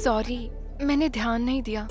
Sorry, मैंने ध्यान नहीं दिया।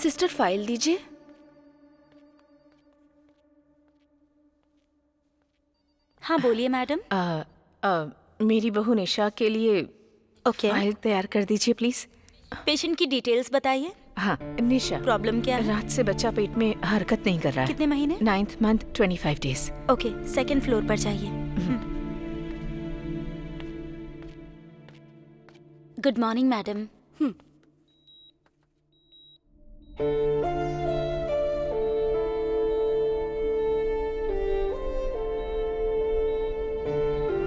सिस्टर फाइल दीजिए। हाँ बोलिए मैडम। मेरी बहू निशा के लिए ओके, फाइल तैयार कर दीजिए प्लीज। पेशेंट की डिटेल्स बताइए। हाँ निशा, प्रॉब्लम क्या है? रात से बच्चा पेट में हरकत नहीं कर रहा है। कितने महीने? 9th month 25 days। Okay, second floor पर जाइए। Good morning madam.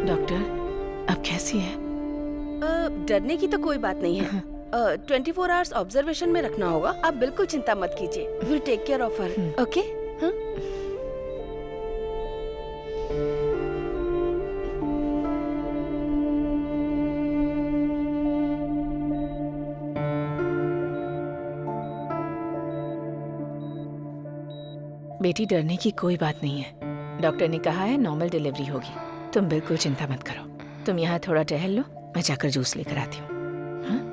डॉक्टर अब कैसी है? डरने की तो कोई बात नहीं है। 24 आवर्स ऑब्जर्वेशन में रखना होगा। आप बिल्कुल चिंता मत कीजिए। Will take care of her. Okay? बेटी डरने की कोई बात नहीं है। डॉक्टर ने कहा है नॉर्मल डिलीवरी होगी। तुम बिल्कुल चिंता मत करो। तुम यहाँ थोड़ा टहल लो, मैं जाकर जूस लेकर आती हूँ। हाँ?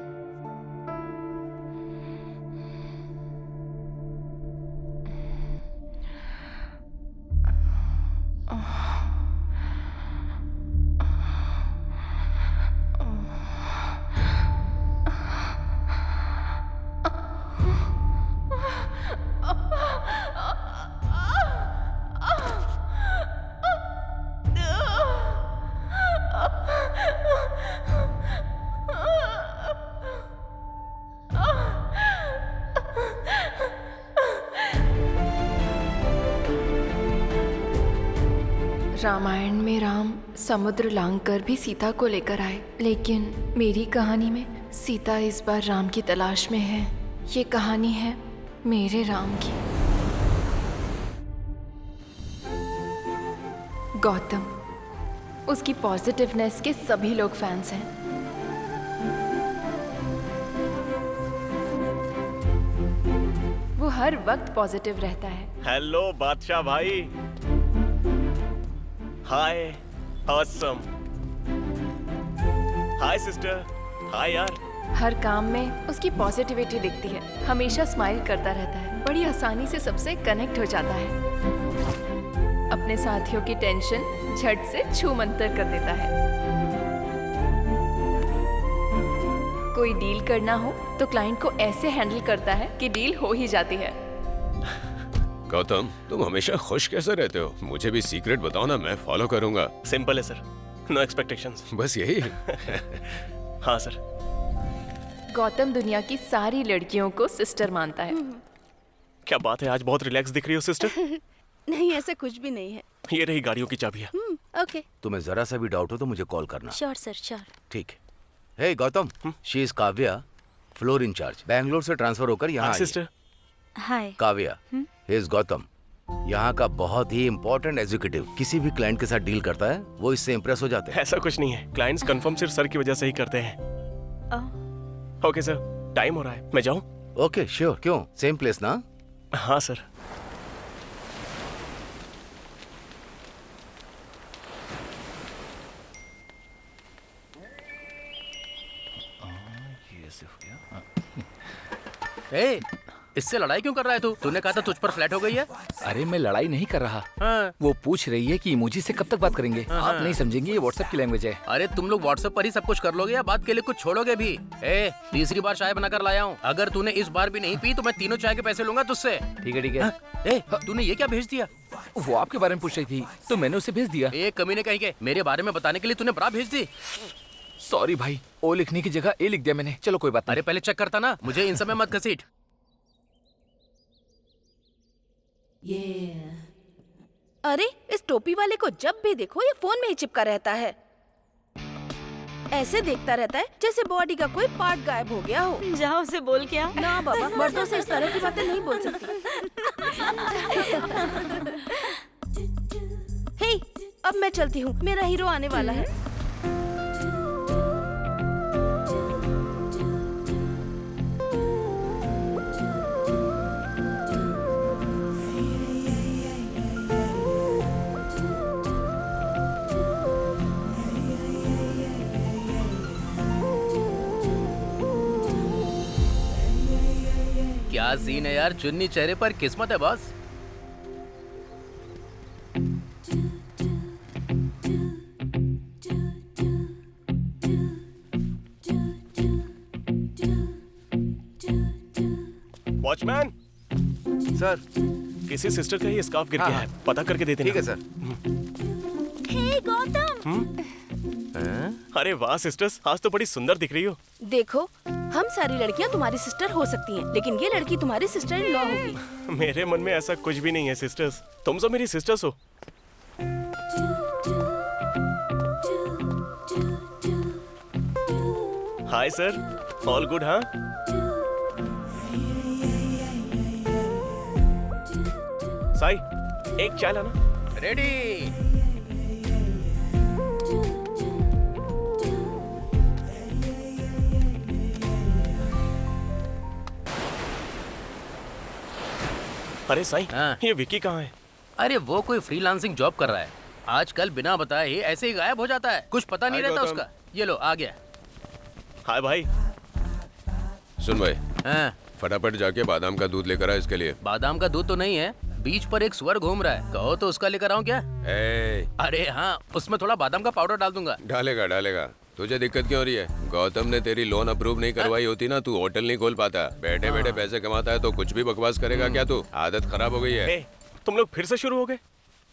रामायण में राम समुद्र लांघकर भी सीता को लेकर आए, लेकिन मेरी कहानी में सीता इस बार राम की तलाश में है। ये कहानी है मेरे राम की। गौतम, उसकी पॉजिटिवनेस के सभी लोग फैंस हैं। वो हर वक्त पॉजिटिव रहता है। हेलो बादशाह भाई। हाय ऑसम। हाय सिस्टर। हाय यार। हर काम में उसकी पॉजिटिविटी दिखती है। हमेशा स्माइल करता रहता है। बड़ी आसानी से सबसे कनेक्ट हो जाता है। अपने साथियों की टेंशन झट से छूमंतर कर देता है। कोई डील करना हो तो क्लाइंट को ऐसे हैंडल करता है कि डील हो ही जाती है। गौतम, तुम हमेशा खुश कैसे रहते हो? मुझे भी सीक्रेट बताओ ना, मैं फॉलो करूंगा। सिंपल है सर, नो एक्सपेक्टेशंस। बस यही? हाँ सर। गौतम दुनिया की सारी लड़कियों को सिस्टर मानता है। क्या बात है, आज बहुत रिलैक्स दिख रही हो सिस्टर। नहीं, ऐसा कुछ भी नहीं है। ये रही गाड़ियों की चाबियाँ। ओके। तुम्हें जरा सा भी डाउट हो तो मुझे कॉल करना। Sure sir, sure. ठीक है। Hey Gautam, she is Kavya, floor incharge. Bangalore से ट्रांसफर होकर यहाँ आई है। Sister. Hi. Kavya, he is Gautam, यहाँ का बहुत ही इम्पोर्टेंट एग्जीक्यूटिव किसी भी क्लाइंट के साथ डील करता है, वो इससे इम्प्रेस हो जाते हैं। ऐसा कुछ नहीं है, क्लाइंट्स कंफर्म सिर्फ सर की वजह से ही करते हैं। ओके सर, टाइम हो रहा है, मैं जाऊं? ओके श्योर, क्यों? सेम प्लेस ना? हाँ सर। ए, इससे लड़ाई क्यों कर रहा है तू? तूने कहा था तुझ पर फ्लैट हो गई है। अरे मैं लड़ाई नहीं कर रहा। हाँ। वो पूछ रही है कि इमोजी से कब तक बात करेंगे। आप नहीं समझेंगे, ये व्हाट्सएप की लैंग्वेज है। अरे तुम लोग व्हाट्सएप पर ही सब कुछ कर लोगे या बात के लिए कुछ छोड़ोगे भी? ए, तीसरी बार चाय बनाकर लाया हूँ, अगर तूने इस बार भी नहीं पी तो मैं तीनों चाय के पैसे लूंगा तुझसे। ठीक है ठीक है। ए, तूने ये क्या भेज दिया? वो आपके बारे में पूछ रही थी तो मैंने उसे भेज दिया। एक कमीने कहीं के मेरे बारे में बताने के लिए तूने बरा भेज दी। सॉरी भाई, ओ लिखने की जगह ए लिख दिया मैंने। चलो कोई बात नहीं। अरे पहले चेक करता ना, मुझे इन समय मत घसीट। अरे इस टोपी वाले को जब भी देखो ये फोन में ही चिपका रहता है। ऐसे देखता रहता है जैसे बॉडी का कोई पार्ट गायब हो गया हो। जाओ उसे बोल क्या। ना बाबा, मर्दों से इस तरह की बातें नहीं बोल सकती। हे, अब मैं चलती हूँ, मेरा हीरो आने वाला है। क्या सीन है यार, चुन्नी चेहरे पर, किस्मत है बॉस। Watchman sir. किसी सिस्टर का ही स्कार्फ गिर गया है, पता करके दे देना। ठीक है सर। हे गौतम, अरे वाह सिस्टर्स, आज तो बड़ी सुंदर दिख रही हो। देखो, हम सारी लड़कियां तुम्हारी सिस्टर हो सकती हैं, लेकिन ये लड़की तुम्हारी सिस्टर इन लॉ होगी। मेरे मन में ऐसा कुछ भी नहीं है सिस्टर्स, तुम सब मेरी सिस्टर्स हो। Hi sir, all good? हाँ साई, एक चाय लाना। रेडी। अरे साई, हाँ। ये विकी कहाँ है? अरे वो कोई फ्रीलांसिंग जॉब कर रहा है, आजकल बिना बताए ही ऐसे ही गायब हो जाता है, कुछ पता नहीं हाय रहता गौतम। उसका। ये लो आ गया। हाय भाई। सुन भाई, हाँ, फटाफट जाके बादाम का दूध लेकर आ इसके लिए। बादाम का दूध तो नहीं है, बीच पर एक सुअर घूम रहा है, कहो तो उसका लेकर आऊं क्या? ए, अरे हाँ, उसमें थोड़ा बादाम का पाउडर डाल दूंगा। डालेगा डालेगा। तुझे दिक्कत क्यों हो रही है? गौतम ने तेरी लोन अप्रूव नहीं करवाई होती ना, तू होटल नहीं खोल पाता। बैठे बैठे पैसे कमाता है तो कुछ भी बकवास करेगा क्या तू? आदत खराब हो गई है। ए, तुम लोग फिर से शुरू हो गए?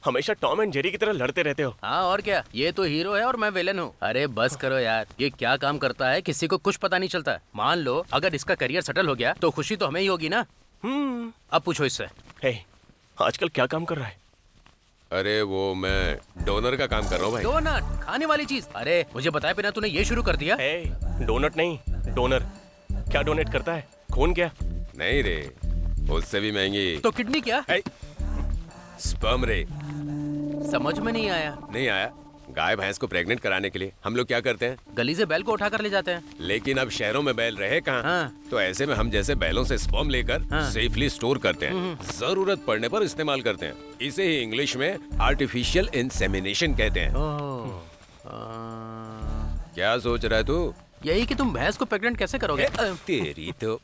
हमेशा टॉम एंड जेरी की तरह लड़ते रहते हो। हाँ और क्या, ये तो हीरो है और मैं विलन हूँ। अरे बस करो यार, ये क्या काम करता है किसी को कुछ पता नहीं चलता। मान लो अगर इसका करियर सेटल हो गया तो खुशी तो हमें ही होगी ना। अब पूछो इससे। हे, आजकल क्या काम कर रहा है? अरे वो मैं डोनर का काम कर रहा हूँ भाई। डोनट, खाने वाली चीज। अरे मुझे बताया बिना तूने ये शुरू कर दिया। हे, डोनट नहीं, डोनर। क्या डोनेट करता है? खून क्या? नहीं रे, उससे भी महंगी। तो किडनी क्या? स्पर्म रे। समझ में नहीं आया। नहीं आया? गाय भैंस को प्रेग्नेंट कराने के लिए हम लोग क्या करते हैं? गली से बैल को उठा कर ले जाते हैं। लेकिन अब शहरों में बैल रहे कहाँ? हाँ। तो ऐसे में हम जैसे बैलों से स्पर्म लेकर सेफली स्टोर करते हैं, जरूरत पड़ने पर इस्तेमाल करते हैं। इसे ही इंग्लिश में आर्टिफिशियल इंसेमिनेशन कहते हैं। क्या सोच रहा है तू? यही कि तुम भैंस को प्रेग्नेंट कैसे करोगे? तेरी तो।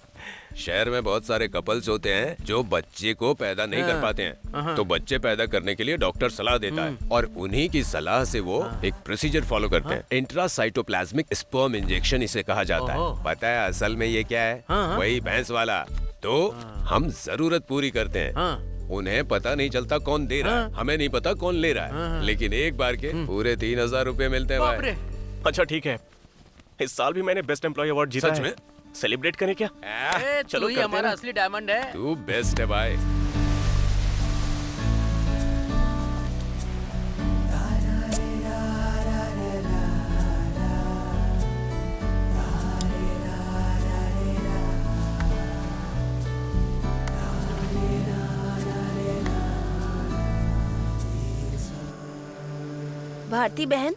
शहर में बहुत सारे कपल्स होते हैं जो बच्चे को पैदा नहीं कर पाते हैं, तो बच्चे पैदा करने के लिए डॉक्टर सलाह देता है और उन्हीं की सलाह से वो एक प्रोसीजर फॉलो करते हैं। इंट्रासाइटोप्लाज्मिक स्पर्म इंजेक्शन इसे कहा जाता है। पता है असल में ये क्या है? वही भैंस वाला। तो हम जरूरत पूरी करते हैं, उन्हें पता नहीं चलता कौन दे रहा है, हमें नहीं पता कौन ले रहा है, लेकिन एक बार के पूरे 3000 रुपए मिलते हैं भाई। अच्छा ठीक है, इस साल भी मैंने बेस्ट एम्प्लॉय अवार्ड जीता सच है। में? सेलिब्रेट करें क्या? चलो चलो ही करते हैं हमारा ना। असली डायमंड है। तू बेस्ट है भाई। भारती बहन,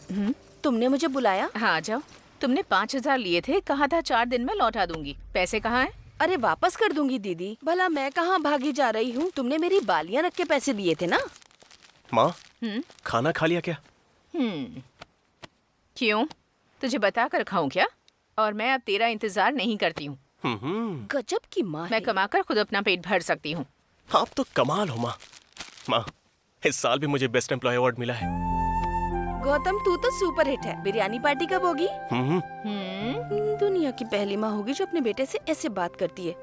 तुमने मुझे बुलाया? हाँ आ जाओ। तुमने 5,000 लिए थे, कहा था 4 दिन में लौटा दूंगी। पैसे कहाँ हैं? अरे वापस कर दूंगी दीदी। भला मैं कहाँ भागी जा रही हूँ? तुमने मेरी बालियाँ रख के पैसे दिए थे ना। माँ, खाना खा लिया क्या? क्यों? तुझे बता कर खाऊं क्या? और मैं अब तेरा इंतजार नहीं करती हूँ। गजब की माँ मैं है। कमाकर खुद अपना पेट भर सकती हूँ। आप तो कमाल हो माँ। माँ, इस साल भी मुझे बेस्ट एम्प्लॉय अवार्ड मिला है। गौतम, तू तो सुपर हिट है। बिरयानी पार्टी कब होगी? दुनिया की पहली माँ होगी जो अपने बेटे से ऐसे बात करती है।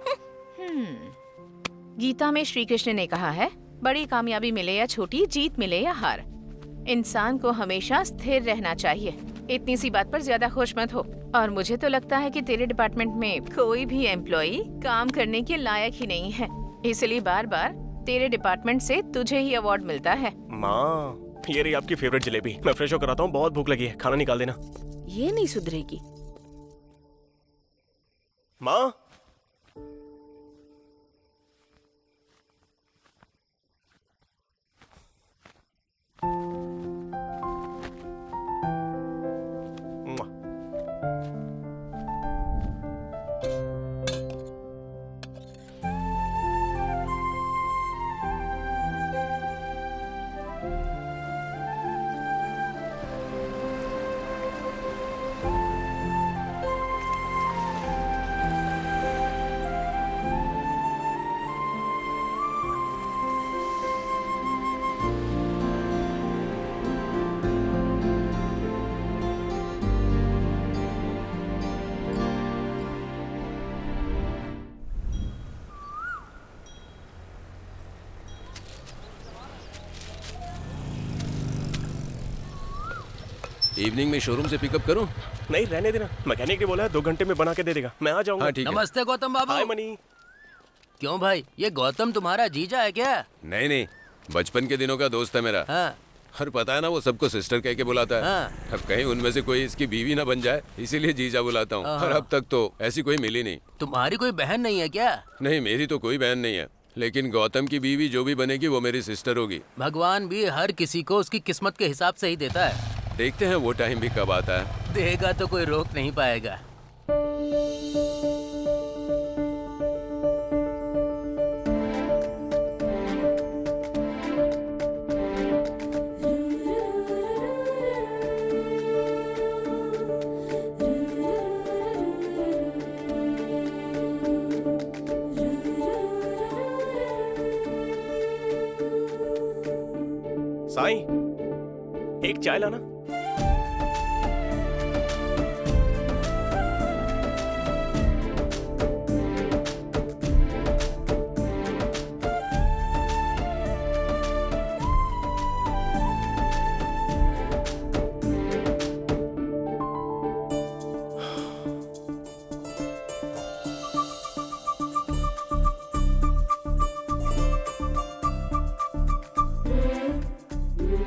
गीता में श्री कृष्ण ने कहा है, बड़ी कामयाबी मिले या छोटी, जीत मिले या हार, इंसान को हमेशा स्थिर रहना चाहिए। इतनी सी बात पर ज्यादा खुश मत हो। और मुझे तो लगता है कि तेरे डिपार्टमेंट में कोई भी एम्प्लॉई काम करने के लायक ही नहीं है, इसलिए बार बार तेरे डिपार्टमेंट से तुझे ही अवार्ड मिलता है। माँ, ये रही आपकी फेवरेट जलेबी। मैं फ्रेश होकर आता हूँ, बहुत भूख लगी है, खाना निकाल देना। ये नहीं सुधरेगी। माँ, इवनिंग में शोरूम से पिकअप करूं? नहीं रहने देना, मैकेनिक ने बोला है 2 घंटे में बना के दे देगा। मैं आ जाऊंगा। हाँ ठीक है। नमस्ते गौतम बाबू। हाय मनी। क्यों भाई, ये गौतम तुम्हारा जीजा है क्या? नहीं नहीं, बचपन के दिनों का दोस्त है मेरा। हाँ। और पता है ना, वो सबको सिस्टर कह के बुलाता है। हाँ। अब कहीं उनमें से कोई इसकी बीवी ना बन जाए, इसीलिए जीजा बुलाता हूँ। और अब तक तो ऐसी कोई मिली नहीं। तुम्हारी कोई बहन नहीं है क्या? नहीं, मेरी तो कोई बहन नहीं है, लेकिन गौतम की बीवी जो भी बनेगी वो मेरी सिस्टर होगी। भगवान भी हर किसी को उसकी किस्मत के हिसाब से ही देता है। देखते हैं वो टाइम भी कब आता है। देगा तो कोई रोक नहीं पाएगा। साईं, एक चाय लाना।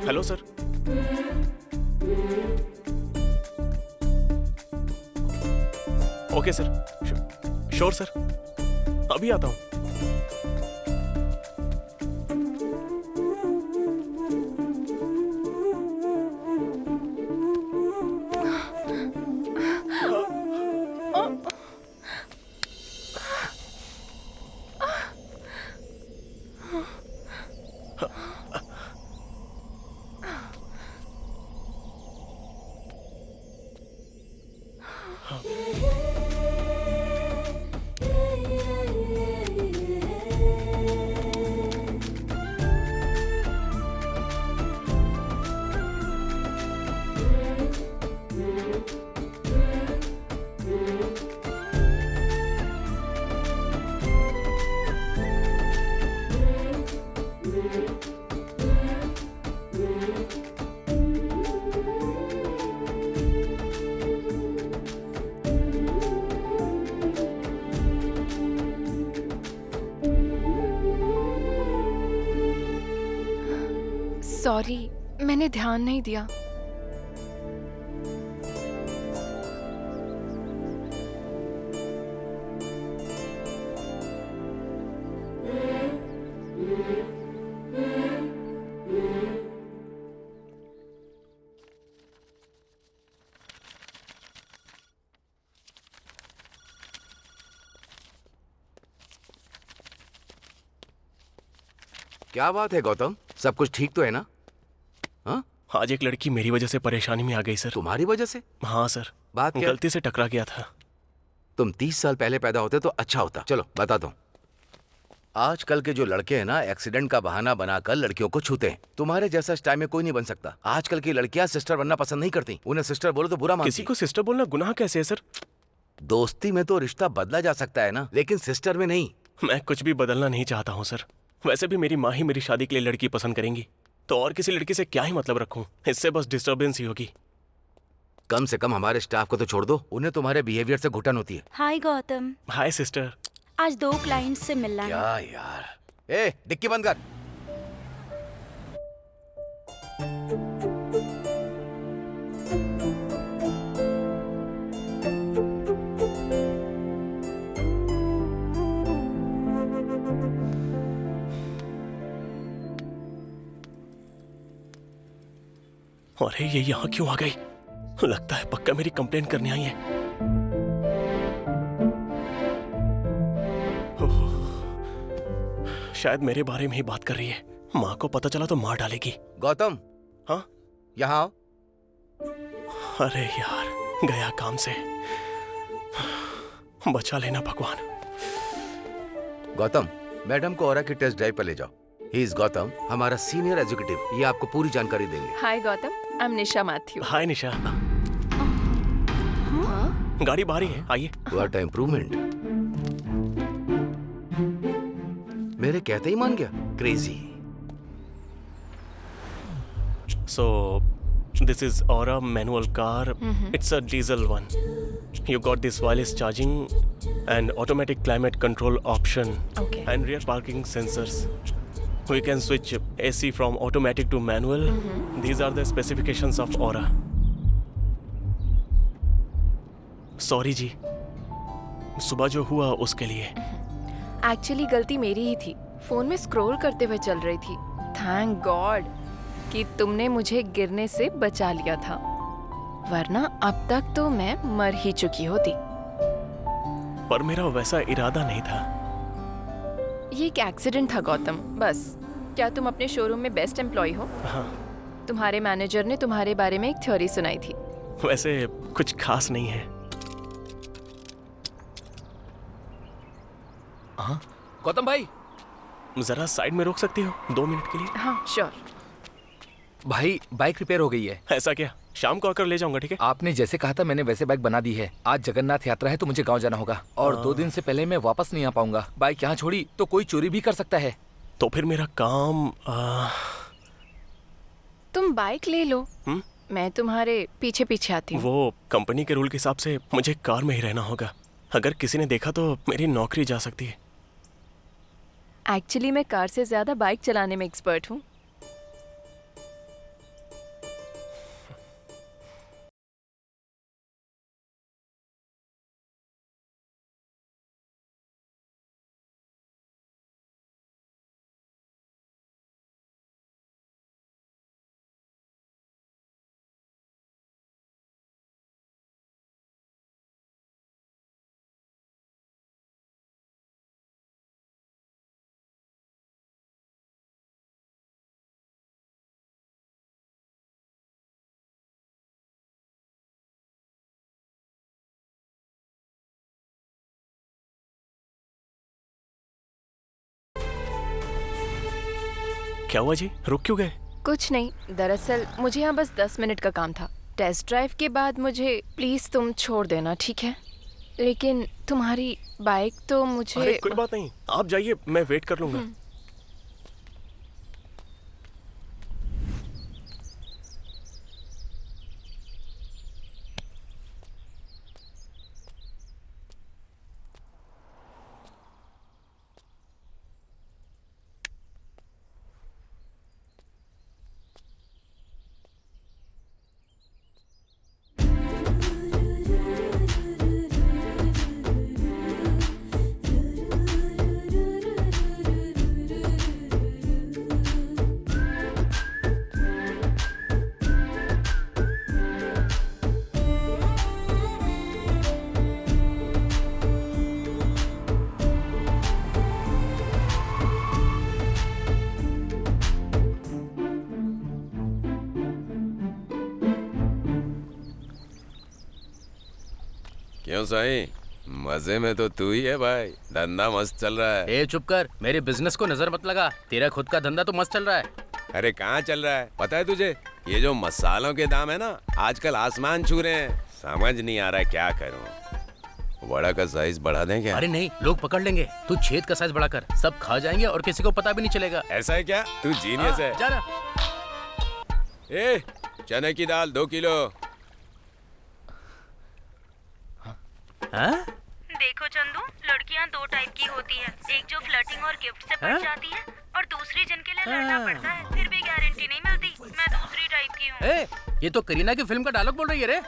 Hello sir. Okay sir, sure sir, अभी आता हूँ। सॉरी, मैंने ध्यान नहीं दिया। क्या बात है गौतम, सब कुछ ठीक तो है ना? हाँ, आज एक लड़की मेरी वजह से परेशानी में आ गई सर। तुम्हारी वजह से? हाँ सर, बात क्या? गलती से टकरा गया था। तुम 30 साल पहले पैदा होते तो अच्छा होता। चलो बताता हूँ। आजकल के जो लड़के हैं ना, एक्सीडेंट का बहाना बनाकर लड़कियों को छूते हैं। तुम्हारे जैसा इस टाइम में कोई नहीं बन सकता। आजकल की लड़कियां सिस्टर बनना पसंद नहीं करती। उन्हें सिस्टर बोलो तो बुरा मानती। किसी को सिस्टर बोलना गुनाह कैसे है सर? दोस्ती में तो रिश्ता बदला जा सकता है ना, लेकिन सिस्टर में नहीं। मैं कुछ भी बदलना नहीं चाहता हूँ सर। वैसे भी मेरी माँ ही मेरी शादी के लिए लड़की पसंद करेंगी, तो और किसी लड़की से क्या ही मतलब रखूं? इससे बस डिस्टर्बेंस ही होगी। कम से कम हमारे स्टाफ को तो छोड़ दो, उन्हें तुम्हारे बिहेवियर से घुटन होती है। हाय गौतम, हाय सिस्टर। आज 2 क्लाइंट्स से मिलना है। क्या यार, ए डिक्की बंद कर। अरे ये यहाँ क्यों आ गई? लगता है पक्का मेरी कंप्लेन करने आई है। शायद मेरे बारे में ही बात कर रही है। माँ को पता चला तो मार डालेगी। गौतम, हाँ यहाँ आओ। अरे यार, गया काम से। बचा लेना भगवान। गौतम, मैडम को औरा की टेस्ट ड्राइव पर ले जाओ। ही इज गौतम, हमारा सीनियर एग्जीक्यूटिव। ये आपको पूरी जानकारी देंगे। Hi Gautam, I am Nisha Mathew. Hi Nisha. गाड़ी बाहर ही है, आइए। What improvement. मेरे कहते ही मान गया। Crazy. So, this is Aura manual car. It's a diesel one. You got this wireless charging and automatic climate control option. Okay. And rear parking sensors. We can switch AC from automatic to manual. These are the specifications of Aura. Sorry जी, सुबह जो हुआ उसके लिए। Actually गलती मेरी ही थी। Phone में scroll करते हुए चल रही थी। थैंक गॉड कि तुमने मुझे गिरने से बचा लिया था, वरना अब तक तो मैं मर ही चुकी होती। पर मेरा वैसा इरादा नहीं था। ये एक एक्सीडेंट था गौतम, बस। क्या तुम अपने शोरूम में बेस्ट एम्प्लॉय हो? हाँ। तुम्हारे मैनेजर ने तुम्हारे बारे में एक थ्योरी सुनाई थी। वैसे कुछ खास नहीं है। हाँ गौतम भाई, जरा साइड में रोक सकती हो 2 मिनट के लिए? हाँ श्योर। भाई बाइक रिपेयर हो गई है। ऐसा क्या? शाम को आकर ले जाऊंगा, ठीक है? आपने जैसे कहा था मैंने वैसे बाइक बना दी है। आज जगन्नाथ यात्रा है तो मुझे गांव जाना होगा और 2 दिन से पहले मैं वापस नहीं आ पाऊंगा। बाइक यहाँ छोड़ी तो कोई चोरी भी कर सकता है। तो फिर मेरा काम तुम बाइक ले लो। मैं तुम्हारे पीछे पीछे आती हूँ। वो कंपनी के रूल के हिसाब से मुझे कार में ही रहना होगा। अगर किसी ने देखा तो मेरी नौकरी जा सकती है। एक्चुअली मैं कार से ज्यादा बाइक चलाने में एक्सपर्ट हूँ। क्या हुआ जी, रुक क्यों गए? कुछ नहीं, दरअसल मुझे यहाँ बस 10 मिनट का काम था। टेस्ट ड्राइव के बाद मुझे प्लीज तुम छोड़ देना, ठीक है? लेकिन तुम्हारी बाइक तो मुझे। अरे कोई बात नहीं, आप जाइए, मैं वेट कर लूंगा। क्यों साईं, मजे में तो तू ही है भाई, धंधा मस्त चल रहा है। ए चुप कर, मेरे बिजनेस को नजर मत लगा। तेरा खुद का धंधा तो मस्त चल रहा है। अरे कहाँ चल रहा है पता है तुझे? ये जो मसालों के दाम है ना, आजकल आसमान छू रहे हैं। समझ नहीं आ रहा है क्या करूं। वड़ा का साइज बढ़ा दें क्या? अरे नहीं, लोग पकड़ लेंगे। तू छेद का साइज बढ़ाकर, सब खा जाएंगे और किसी को पता भी नहीं चलेगा। ऐसा है क्या? तू जीनियस है। जा ना। ए, चने की दाल 2 किलो। हाँ? देखो चंदू, लड़कियां 2 टाइप की होती है, एक जो फ्लर्टिंग और गिफ्ट से पड़ जाती है और दूसरी जिनके लिए लड़ना पड़ता है फिर भी गारंटी नहीं मिलती। मैं दूसरी टाइप की हूँ। ए, ये तो करीना की फिल्म का डायलॉग बोल रही है रे।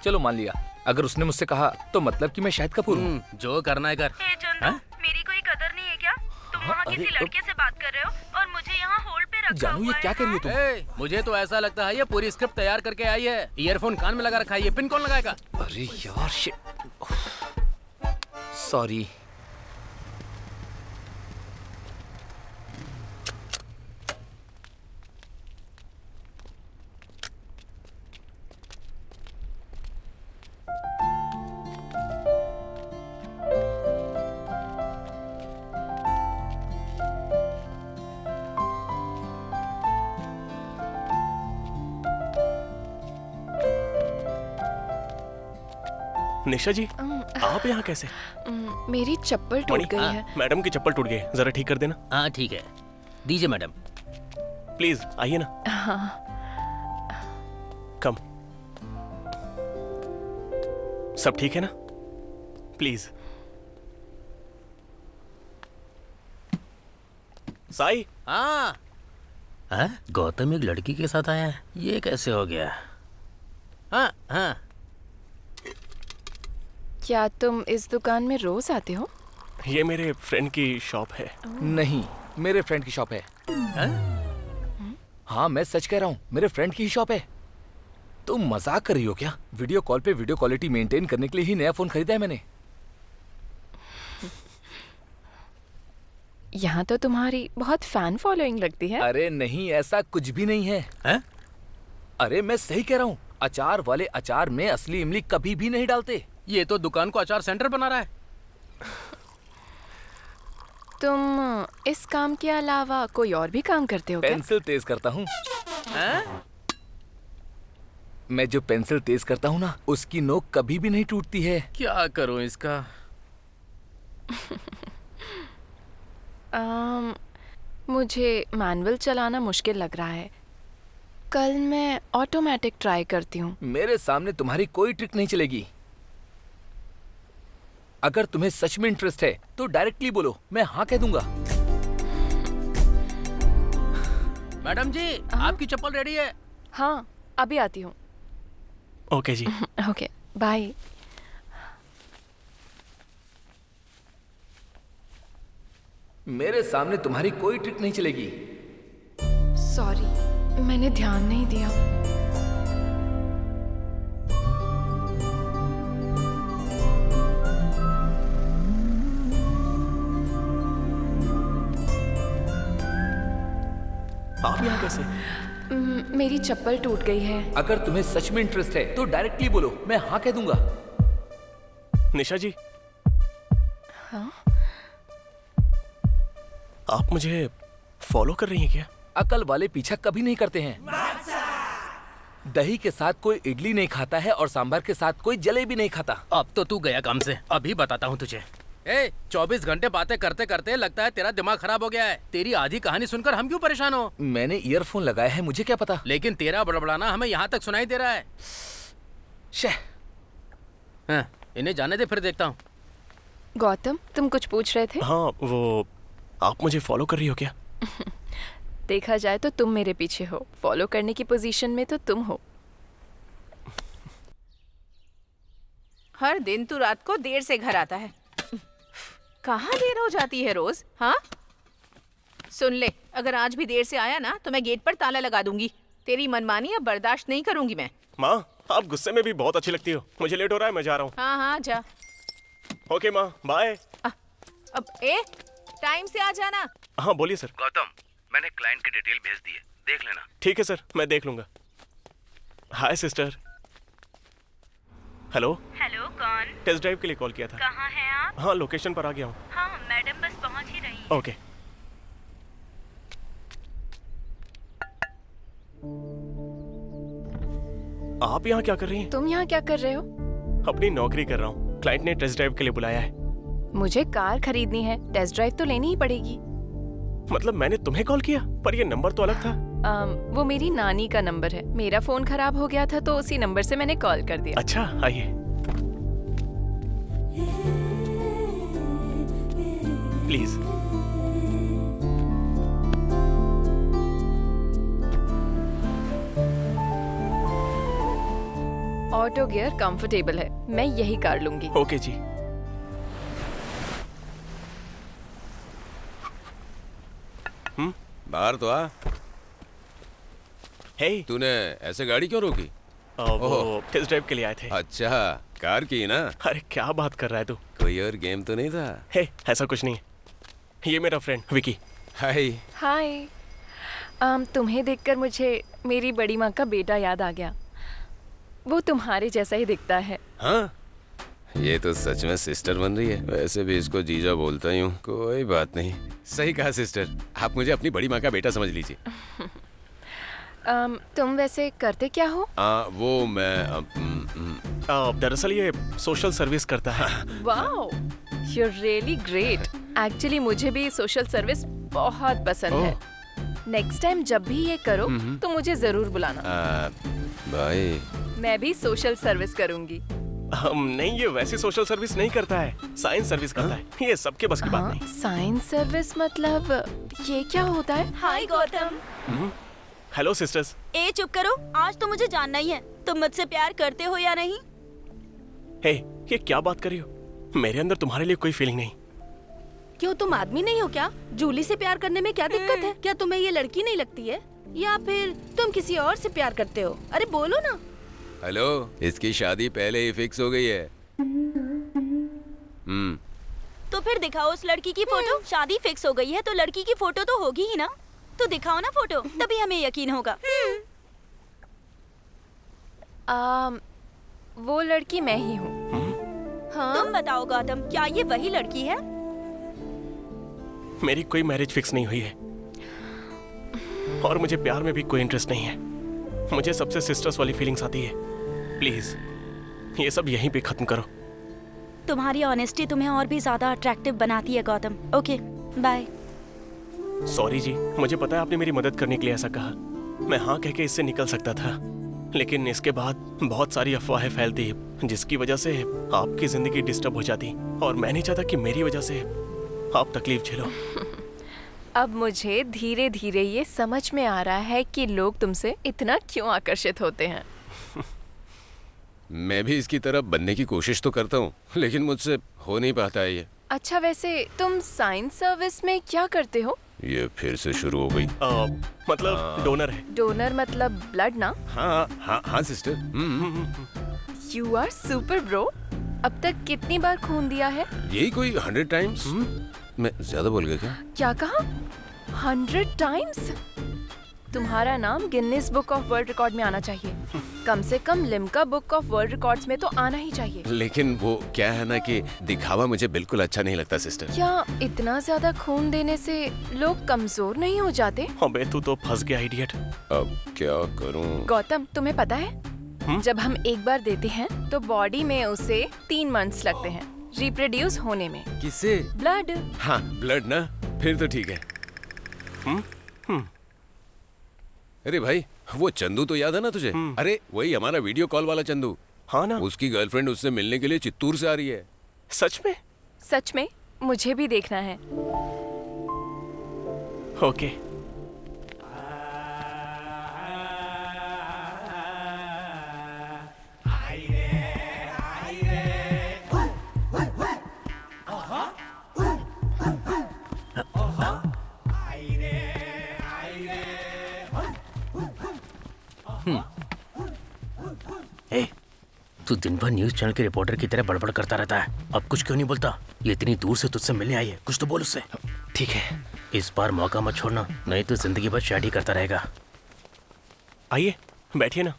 चलो मान लिया, अगर उसने मुझसे कहा तो मतलब कि मैं शाहिद कपूर हूँ। जो करना है कर। ए चंदू, मेरी कोई कदर नहीं है क्या? तुम वहाँ किसी लड़के से बात कर रहे हो और मुझे यहाँ होल्ड पे रखा जानू, ये हुआ क्या है। कर रही हो तुम? ए, मुझे तो ऐसा लगता है ये पूरी स्क्रिप्ट तैयार करके आई है। ईयरफोन कान में लगा रखा है, ये पिन कौन लगाएगा? अरे यार शिट, सॉरी। निशा जी, आप यहाँ कैसे? मेरी चप्पल टूट गई है। मैडम की चप्पल टूट गई, जरा ठीक कर देना। हाँ ठीक है, दीजिए मैडम। प्लीज आइए ना। कम। सब ठीक है ना? प्लीज। साई। हाँ। हाँ? गौतम एक लड़की के साथ आया है, ये कैसे हो गया? हाँ हाँ। क्या तुम इस दुकान में रोज आते हो? ये मेरे फ्रेंड की शॉप है। नहीं, मेरे फ्रेंड की शॉप है। हाँ मैं सच कह रहा हूँ, मेरे फ्रेंड की ही शॉप है। तुम मजाक कर रही हो क्या? वीडियो कॉल पे वीडियो क्वालिटी मेंटेन करने के लिए ही नया फोन खरीदा है मैंने। यहाँ तो तुम्हारी बहुत फैन फॉलोइंग लगती है। अरे नहीं, ऐसा कुछ भी नहीं है। हैं? अरे मैं सही कह रहा हूँ, अचार वाले अचार में असली इमली कभी भी नहीं डालते। ये तो दुकान को अचार सेंटर बना रहा है। तुम इस काम के अलावा कोई और भी काम करते हो क्या? पेंसिल तेज करता हूँ। मैं जो पेंसिल तेज करता हूँ ना, उसकी नोक कभी भी नहीं टूटती है। क्या करूँ इसका? मुझे मैनुअल चलाना मुश्किल लग रहा है। कल मैं ऑटोमेटिक ट्राई करती हूँ। मेरे सामने तुम्हारी कोई ट्रिक नहीं चलेगी। अगर तुम्हें सच में इंटरेस्ट है तो डायरेक्टली बोलो, मैं हाँ कह दूंगा। मैडम जी, आपकी चप्पल रेडी है? हाँ, अभी आती हूँ। ओके जी। Okay, bye. मेरे सामने तुम्हारी कोई ट्रिक नहीं चलेगी। सॉरी, मैंने ध्यान नहीं दिया। आप यहाँ कैसे? मेरी चप्पल टूट गई है। अगर तुम्हें सच में इंटरेस्ट है तो डायरेक्टली बोलो, मैं हाँ कह दूंगा। निशा जी। हाँ? आप मुझे फॉलो कर रही हैं क्या? अकल वाले पीछा कभी नहीं करते हैं। दही के साथ कोई इडली नहीं खाता है और सांभर के साथ कोई जलेबी नहीं खाता। अब तो तू गया काम से, अभी बताता हूँ तुझे। 24 घंटे बातें करते करते लगता है तेरा दिमाग खराब हो गया है। तेरी आधी कहानी सुनकर हम क्यों परेशान हो? मैंने ईयरफोन लगाया है, मुझे क्या पता। लेकिन तेरा बड़बड़ाना हमें यहाँ तक सुनाई दे रहा है। हाँ, इन्हें जाने दे, फिर देखता हूँ। गौतम, तुम कुछ पूछ रहे थे? हाँ, वो आप मुझे फॉलो कर रही हो क्या? देखा जाए तो तुम मेरे पीछे हो, फॉलो करने की पोजीशन में तो तुम हो। हर दिन तू रात को देर से घर आता है। कहाँ देर हो जाती है रोज? हाँ, सुन ले, अगर आज भी देर से आया ना तो मैं गेट पर ताला लगा दूंगी। तेरी मनमानी अब बर्दाश्त नहीं करूंगी मैं। माँ, आप गुस्से में भी बहुत अच्छी लगती हो। मुझे लेट हो रहा है, मैं जा रहा हूँ। हाँ हाँ जा। ओके माँ, बाय। अब टाइम से आ जाना। हाँ बोलिए सर। गौतम, मैंने क्लाइंट की डिटेल भेज दी है, देख लेना। ठीक है सर, मैं देख लूंगा। हाय सिस्टर। हेलो। हेलो, कौन? टेस्ट ड्राइव के लिए कॉल किया था। कहाँ हैं आप? हाँ, लोकेशन पर आ गया हूँ। हाँ, मैडम बस पहुँच ही रही हैं। ओके। आप यहाँ क्या कर रही हैं? तुम यहाँ क्या कर रहे हो? अपनी नौकरी कर रहा हूँ। क्लाइंट ने टेस्ट ड्राइव के लिए बुलाया है। मुझे कार खरीदनी है, टेस्ट ड्राइव तो लेनी ही पड़ेगी। मतलब मैंने तुम्हें कॉल किया, पर ये नंबर तो अलग था। वो मेरी नानी का नंबर है। मेरा फोन खराब हो गया था तो उसी नंबर से मैंने कॉल कर दिया। अच्छा, आइए। प्लीज। ऑटो गियर कंफर्टेबल है, मैं यही कार लूंगी। ओके जी। बाहर तो आ। हे, तूने ऐसे गाड़ी क्यों रोकी? वो टेस्ट ड्राइव के लिए आए थे। अच्छा, कार की ना? अरे क्या बात कर रहा है तू? कोई और गेम तो नहीं था? हे, ऐसा कुछ नहीं है। ये मेरा फ्रेंड विकी। हाय। हाय। तुम्हें देखकर मुझे मेरी बड़ी माँ का बेटा याद आ गया। वो तुम्हारे जैसा ही दिखता है। हाँ, ये तो सच में सिस्टर बन रही है। वैसे भी इसको जीजा बोलता ही हूँ। कोई बात नहीं। सही कहा सिस्टर। आप मुझे अपनी बड़ी माँ का बेटा समझ लीजिए। तुम वैसे करते क्या हो? वो मैं दरअसल ये सोशल सर्विस करता है। Wow, you're really great. Actually मुझे भी सोशल सर्विस बहुत पसंद है। नेक्स्ट टाइम जब भी ये करो तो मुझे जरूर बुलाना। भाई, मैं भी सोशल सर्विस करूंगी। नहीं, ये वैसी सोशल सर्विस नहीं करता है, साइंस सर्विस करता है। ये सबके बस की बात नहीं। साइंस सर्विस मतलब ये क्या होता है? हाय गौतम। Hello sisters. ए चुप करो, आज तो मुझे जानना ही है, तुम मुझसे प्यार करते हो या नहीं? हे, ये क्या बात कर रही हो? मेरे अंदर तुम्हारे लिए कोई फीलिंग नहीं। क्यों, तुम आदमी नहीं हो क्या? जूली से प्यार करने में क्या दिक्कत है? क्या तुम्हें ये लड़की नहीं लगती है, या फिर तुम किसी और से प्यार करते हो? अरे बोलो ना। हेलो, इसकी शादी पहले ही फिक्स हो गई है। तो फिर दिखाओ उस लड़की की फोटो। शादी फिक्स हो गई है तो लड़की की फोटो तो होगी ही ना। तो दिखाओ ना फोटो, तभी हमें यकीन होगा। वो लड़की मैं ही हूँ। हाँ? तुम बताओ गौतम, क्या ये वही लड़की है? मेरी कोई मैरिज फिक्स नहीं हुई है और मुझे प्यार में भी कोई इंटरेस्ट नहीं है। मुझे सबसे सिस्टर्स वाली फीलिंग्स आती है। प्लीज ये सब यहीं पे खत्म करो। तुम्हारी ऑनेस्टी तुम्हें और भी ज्यादा अट्रैक्टिव बनाती है गौतम। Okay, bye. सॉरी जी, मुझे पता है आपने मेरी मदद करने के लिए ऐसा कहा। मैं हाँ कह के इससे निकल सकता था, लेकिन इसके बाद बहुत सारी अफवाहें फैलती जिसकी वजह से आपकी जिंदगी डिस्टर्ब हो जाती और मैं नहीं चाहता कि मेरी वजह से आप तकलीफ झेलो। अब मुझे धीरे धीरे ये समझ में आ रहा है कि लोग तुमसे इतना क्यों आकर्षित होते हैं। मैं भी इसकी तरह बनने की कोशिश तो करता हूँ, लेकिन मुझसे हो नहीं पाता है ये। अच्छा, वैसे तुम साइंस सर्विस में क्या करते हो? ये फिर से शुरू हो गई। मतलब डोनर है। डोनर मतलब ब्लड ना? हाँ हाँ हाँ sister. You are super bro. अब तक कितनी बार खून दिया है? यही कोई 100 टाइम्स। मैं ज्यादा बोल गया क्या? क्या कहा? 100 टाइम्स? तुम्हारा नाम Guinness book of world record में आना चाहिए। कम से कम Limca book of world records में तो आना ही चाहिए। लेकिन वो क्या है ना कि दिखावा मुझे बिल्कुल अच्छा नहीं लगता सिस्टर। क्या इतना ज्यादा खून देने से लोग कमजोर नहीं हो जाते? अबे तू तो फंस गया इडियट। अब क्या करूं? गौतम, तुम्हें पता है जब हम एक बार देते हैं तो बॉडी में उसे 3 मंथ्स लगते हैं रिप्रोड्यूस होने में। किसे? ब्लड। हाँ, ब्लड ना, फिर तो ठीक है। अरे भाई, वो चंदू तो याद है ना तुझे? अरे वही हमारा वीडियो कॉल वाला चंदू। हाँ ना। उसकी गर्लफ्रेंड उससे मिलने के लिए चित्तूर से आ रही है। सच में? सच में? मुझे भी देखना है। ओके। तू दिन भर न्यूज चैनल के रिपोर्टर की तरह बड़बड़ करता रहता है, अब कुछ क्यों नहीं बोलता? ये इतनी दूर से तुझसे मिलने आई है, कुछ तो बोल उससे। ठीक है, इस बार मौका मत छोड़ना, नहीं तो जिंदगी भर चैट ही करता रहेगा। आइए बैठिए ना।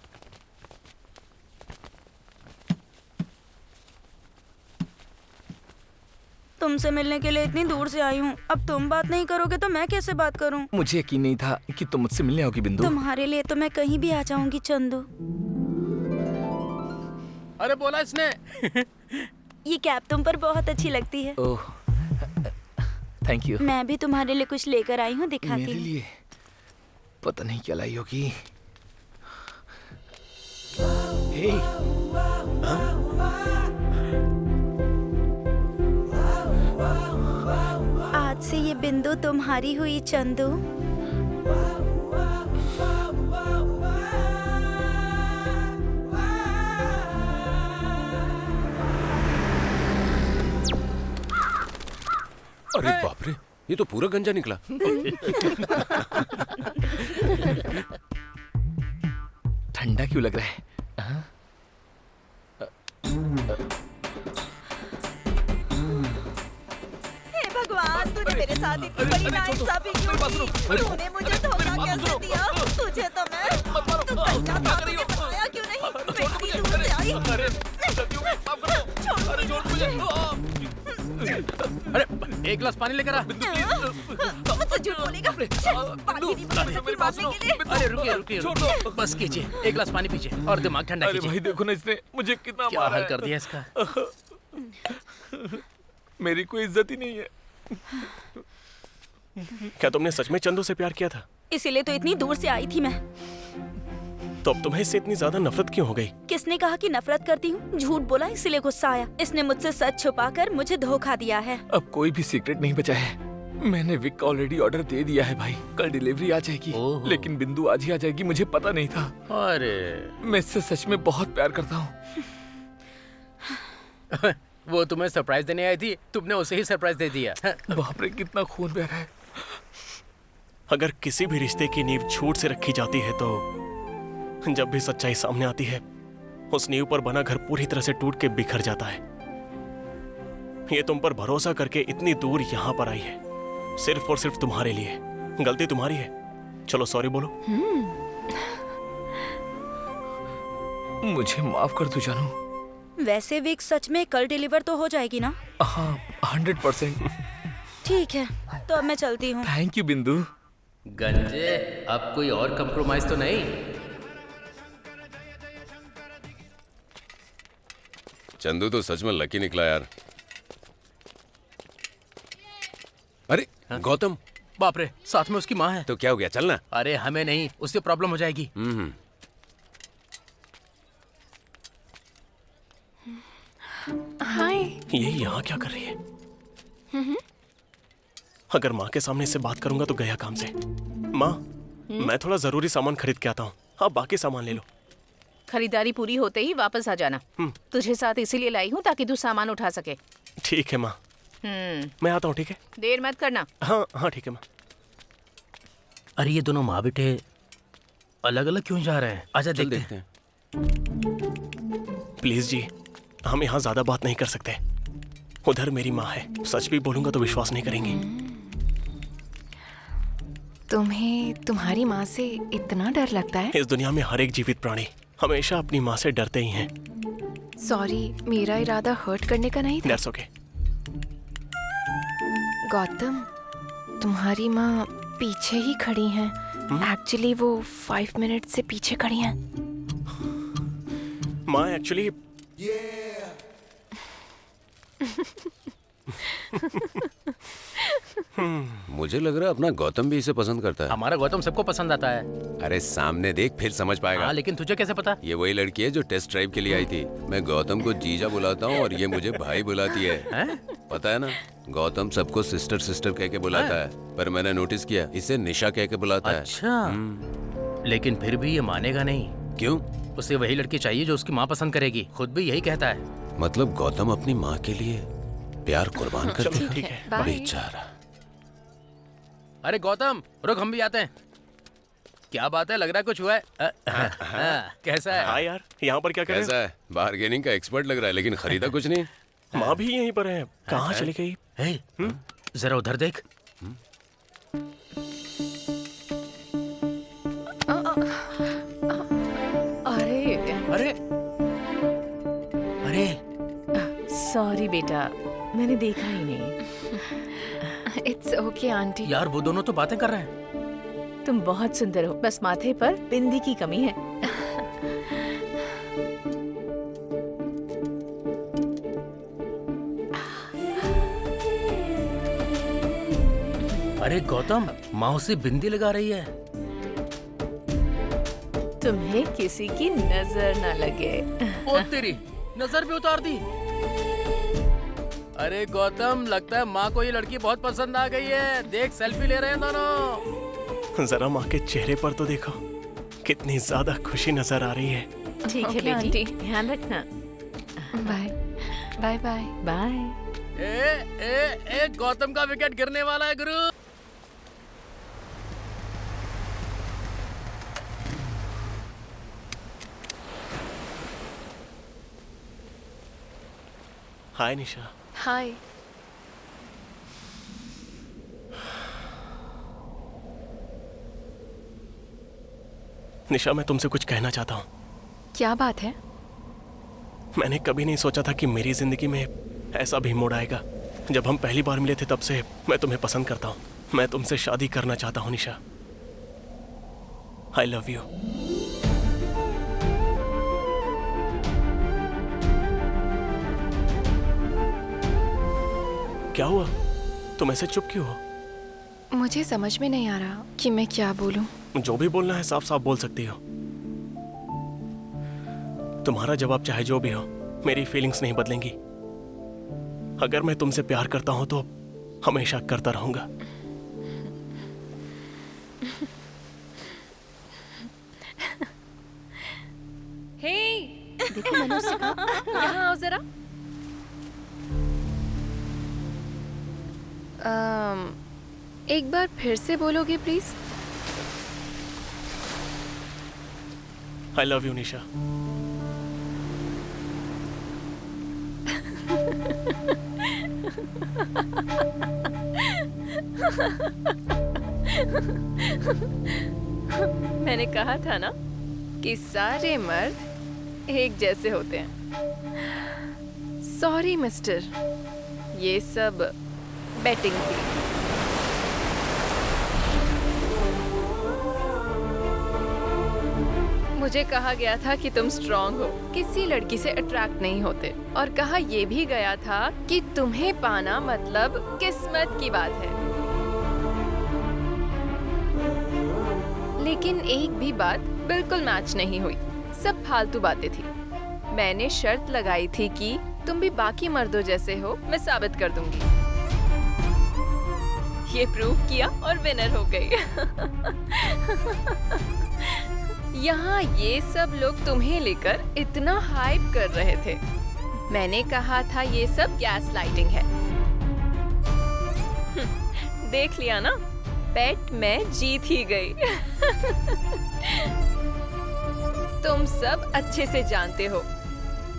तुमसे मिलने के लिए इतनी दूर से आई हूँ। अब तुम बात नहीं करोगे तो मैं कैसे बात करूँ? मुझे यकीन नहीं था कि तुम मुझसे मिलने आओगी बिंदु। तुम्हारे लिए तो मैं कहीं भी आ जाऊंगी चंदू। अरे बोला इसने। ये कैप तुम पर बहुत अच्छी लगती है। ओह, थैंक यू। मैं भी तुम्हारे लिए कुछ लेकर आई हूँ, दिखाती मेरे हूँ। लिए पता नहीं क्या लाई होगी। हे, आज से ये बिंदु तुम्हारी हुई चंदू। अरे बाप रे, ये तो पूरा गंजा निकला। ठंडा क्यों लग रहा है? हाँ? हे भगवान, तूने मेरे साथ इतनी बड़ी नाइंसाफी क्यों की? तूने मुझे धोखा कैसे दिया? तुझे तो मैं तू सच्चा था, तूने बताया क्यों नहीं? मैं इतनी दूर से आई। अरे एक गिलास पानी लेकर आ। मुझसे झूठ बोलेगा? पानी नहीं मिला फिर मारने के लिए। अरे रुकिए रुकिए, बस कीजिए, एक गिलास पानी पीजिए और दिमाग ठंडा अरे कीजिए। भाई देखो ना, इसने मुझे कितना क्या मारा हाल है। कर दिया इसका। मेरी कोई इज्जत ही नहीं है। क्या तुमने सच में चंदू से प्यार किया था? इसीलिए तो इतनी दूर से आई थी मैं। तो अब तुम्हें इससे इतनी ज्यादा नफरत क्यों हो गई? किसने कहा कि नफरत करती हूँ? झूठ बोला इसलिए गुस्सा आया। इसने मुझसे सच छुपाकर मुझे धोखा दिया है। अब कोई भी सीक्रेट नहीं बचा है। मैंने विक का ऑलरेडी ऑर्डर दे दिया है भाई। कल डिलीवरी आ जाएगी। ओहो। लेकिन बिंदु आज ही आ जाएगी, मुझे पता नहीं था। अरे मैं इससे सच में बहुत प्यार करता हूँ। वो तुम्हें सरप्राइज देने आई थी, तुमने उसे ही सरप्राइज दे दिया। बाप रे, कितना खून बह रहा है। अगर किसी भी रिश्ते की नींव झूठ से रखी जाती है तो जब भी सच्चाई सामने आती है, उस नींव पर बना घर पूरी तरह से टूट के बिखर जाता है। ये तुम पर भरोसा करके इतनी दूर यहाँ पर आई है, सिर्फ और सिर्फ तुम्हारे लिए। गलती तुम्हारी है। चलो सॉरी बोलो। मुझे माफ कर दो जानू। वैसे वीक सच में कल डिलीवर तो हो जाएगी ना? हाँ, 100%। ठीक है, तो अब मैं चलती हूँ। थैंक यू बिंदु। गंजे, अब कोई और कंप्रोमाइज तो नहीं? चंदू तो सच में लकी निकला यार। अरे गौतम, बाप रे, साथ में उसकी माँ है। तो क्या हो गया, चलना। अरे हमें नहीं, उससे प्रॉब्लम हो जाएगी। हाय। ये यहाँ क्या कर रही है? अगर माँ के सामने इससे बात करूंगा तो गया काम से। माँ, मैं थोड़ा जरूरी सामान खरीद के आता हूँ, आप बाकी सामान ले लो। खरीदारी पूरी होते ही वापस आ जाना। तुझे साथ इसीलिए लाई हूँ ताकि तू सामान उठा सके। ठीक है माँ, मैं आता हूँ। ठीक है? देर मत करना। हाँ हाँ ठीक है माँ। अरे ये दोनों माँ बेटे अलग अलग क्यों जा रहे हैं? आजा चल देखते देखते हैं। हैं। प्लीज जी, हम यहाँ ज्यादा बात नहीं कर सकते। उधर मेरी माँ है, सच भी बोलूंगा तो विश्वास नहीं करेंगी। तुम्हें तुम्हारी माँ से इतना डर लगता है? इस दुनिया में हर एक जीवित प्राणी हमेशा अपनी माँ से डरते ही हैं। सॉरी, मेरा इरादा हर्ट करने का नहीं था। That's okay. गौतम, तुम्हारी माँ पीछे ही खड़ी हैं। एक्चुअली वो 5 मिनट से पीछे खड़ी हैं। माँ एक्चुअली मुझे लग रहा है अपना गौतम भी इसे पसंद करता है। हमारा गौतम सबको पसंद आता है। अरे सामने देख, फिर समझ पाएगा। हाँ, लेकिन तुझे कैसे पता? ये वही लड़की है जो टेस्ट ड्राइव के लिए आई थी। मैं गौतम को जीजा बुलाता हूँ और ये मुझे भाई बुलाती है। पता है ना, गौतम सबको सिस्टर सिस्टर कह के बुलाता है, पर मैंने नोटिस किया इसे निशा कह के बुलाता है। अच्छा, लेकिन फिर भी ये मानेगा नहीं। क्यों? उसे वही लड़की चाहिए जो उसकी माँ पसंद करेगी। खुद भी यही कहता है। मतलब गौतम अपनी माँ के लिए प्यार कुर्बान कर चलो दिया। ठीक है। बाय। बेचारा। अरे गौतम रुक, हम भी आते हैं। क्या बात है, लग रहा है कुछ हुआ है। कैसा है? हाँ यार, यहाँ पर क्या कर रहे कैसा है? बार्गेनिंग का एक्सपर्ट लग रहा है, लेकिन खरीदा कुछ नहीं। हो? माँ भी यहीं पर है। कहाँ चली गई? हे, जरा उधर देख। अरे अरे अरे सॉरी बेटा, मैंने देखा ही नहीं। It's okay aunty. यार वो दोनों तो बातें कर रहे हैं। तुम बहुत सुंदर हो, बस माथे पर बिंदी की कमी है। अरे गौतम, माँ उसे बिंदी लगा रही है। तुम्हें किसी की नजर न लगे। ओ तेरी नजर भी उतार दी। अरे गौतम, लगता है माँ को ये लड़की बहुत पसंद आ गई है। देख सेल्फी ले रहे हैं दोनों। जरा माँ के चेहरे पर तो देखो, कितनी ज्यादा खुशी नजर आ रही है। ठीक है Okay, बेटी, आंटी। ध्यान रखना। Bye bye bye. बाय। ए गौतम का विकेट गिरने वाला है गुरु। हाय निशा। हाय। निशा, मैं तुमसे कुछ कहना चाहता हूँ। क्या बात है? मैंने कभी नहीं सोचा था कि मेरी जिंदगी में ऐसा भी मोड़ आएगा। जब हम पहली बार मिले थे तब से मैं तुम्हें पसंद करता हूँ। मैं तुमसे शादी करना चाहता हूँ निशा। I love you. क्या हुआ? तुम ऐसे चुप क्यों हो? मुझे समझ में नहीं आ रहा कि मैं क्या बोलूं। जो भी बोलना है साफ साफ बोल सकती हो। तुम्हारा जवाब चाहे जो भी हो, मेरी फीलिंग्स नहीं बदलेंगी। अगर मैं तुमसे प्यार करता हूं तो हमेशा करता रहूंगा। हे, देखो मनुष्य का, यहाँ आओ जरा। एक बार फिर से बोलोगे प्लीज? आई लव यू निशा। मैंने कहा था ना कि सारे मर्द एक जैसे होते हैं। सॉरी मिस्टर, ये सब बैटिंग थी। मुझे कहा गया था कि तुम स्ट्रांग हो, किसी लड़की से अट्रैक्ट नहीं होते, और कहा यह भी गया था कि तुम्हें पाना मतलब किस्मत की बात है। लेकिन एक भी बात बिल्कुल मैच नहीं हुई, सब फालतू बातें थी। मैंने शर्त लगाई थी कि तुम भी बाकी मर्दों जैसे हो, मैं साबित कर दूंगी। ये प्रूव किया और विनर हो गई। यहाँ ये सब लोग तुम्हें लेकर इतना हाइप कर रहे थे। मैंने कहा था ये सब गैस लाइटिंग है। देख लिया ना, बेट मैं जीत ही गई। तुम सब अच्छे से जानते हो,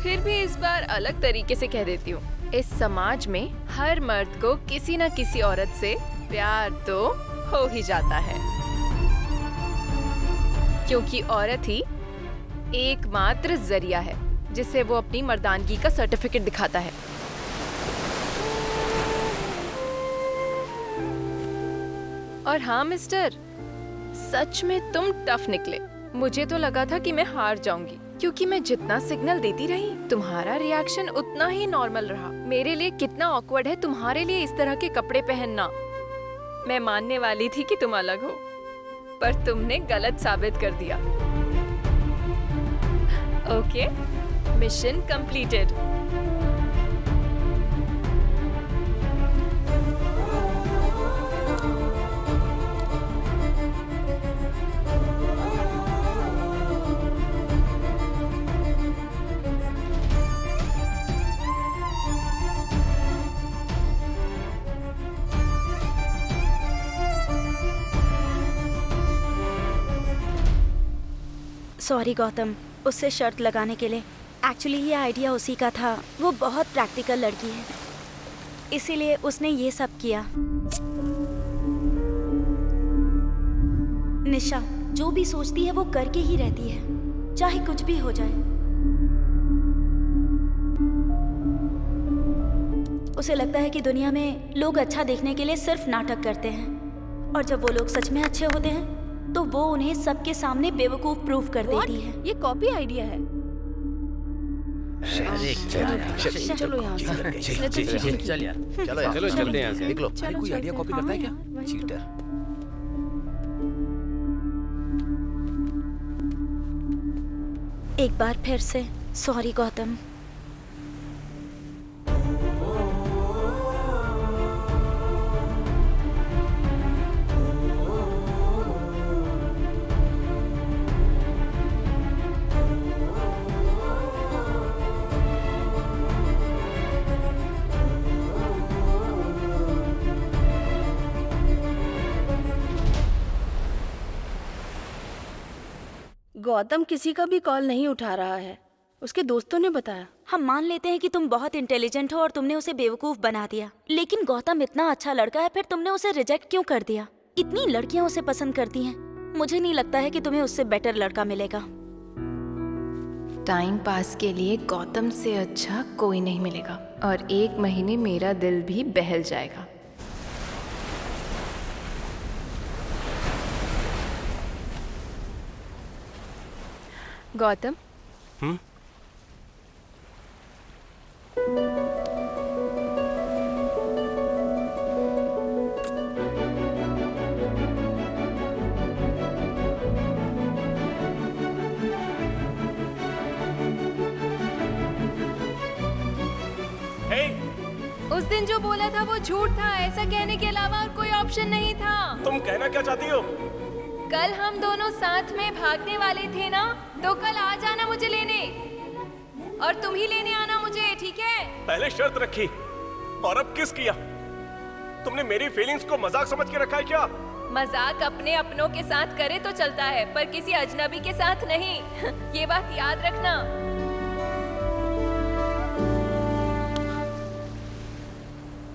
फिर भी इस बार अलग तरीके से कह देती हूँ। इस समाज में हर मर्द को किसी न किसी औरत से प्यार तो हो ही जाता है, क्योंकि औरत ही एकमात्र जरिया है जिससे वो अपनी मर्दानगी का सर्टिफिकेट दिखाता है। और हाँ मिस्टर, सच में तुम टफ निकले। मुझे तो लगा था कि मैं हार जाऊंगी, क्योंकि मैं जितना सिग्नल देती रही तुम्हारा रिएक्शन उतना ही नॉर्मल रहा। मेरे लिए कितना ऑकवर्ड है तुम्हारे लिए इस तरह के कपड़े पहनना। मैं मानने वाली थी कि तुम अलग हो, पर तुमने गलत साबित कर दिया। Okay, mission completed. Sorry Gautam, उससे शर्त लगाने के लिए। एक्चुअली ये आइडिया उसी का था। वो बहुत प्रैक्टिकल लड़की है, इसीलिए उसने ये सब किया। निशा जो भी सोचती है वो करके ही रहती है, चाहे कुछ भी हो जाए। उसे लगता है कि दुनिया में लोग अच्छा देखने के लिए सिर्फ नाटक करते हैं, और जब वो लोग सच में अच्छे होते हैं तो वो उन्हें सबके सामने बेवकूफ प्रूफ कर देती है। ये कॉपी आइडिया है। चलो यहाँ से। चल यार, चलो चलते हैं यहाँ से। निकलो। अरे कोई आइडिया कॉपी करता है क्या? चीटर। एक बार फिर से सॉरी गौतम। गौतम किसी का भी कॉल नहीं उठा रहा है, उसके दोस्तों ने बताया। हम मान लेते हैं कि तुम बहुत इंटेलिजेंट हो और तुमने उसे बेवकूफ बना दिया, लेकिन गौतम इतना अच्छा लड़का है, फिर तुमने उसे रिजेक्ट क्यों कर दिया? इतनी लड़कियां उसे पसंद करती हैं, मुझे नहीं लगता है कि तुम्हें उससे बेटर लड़का मिलेगा। टाइम पास के लिए गौतम से अच्छा कोई नहीं मिलेगा, और 1 महीने मेरा दिल भी बहल जाएगा। गौतम, उस दिन जो बोला था वो झूठ था, ऐसा कहने के अलावा और कोई ऑप्शन नहीं था। तुम कहना क्या चाहती हो? कल हम दोनों साथ में भागने वाले थे ना, तो कल आ जाना मुझे लेने, और तुम ही लेने आना मुझे, ठीक है? पहले शर्त रखी और अब किस किया? तुमने मेरी फीलिंग्स को मजाक समझ के रखा है क्या? मजाक अपने अपनों के साथ करे तो चलता है, पर किसी अजनबी के साथ नहीं। ये बात याद रखना।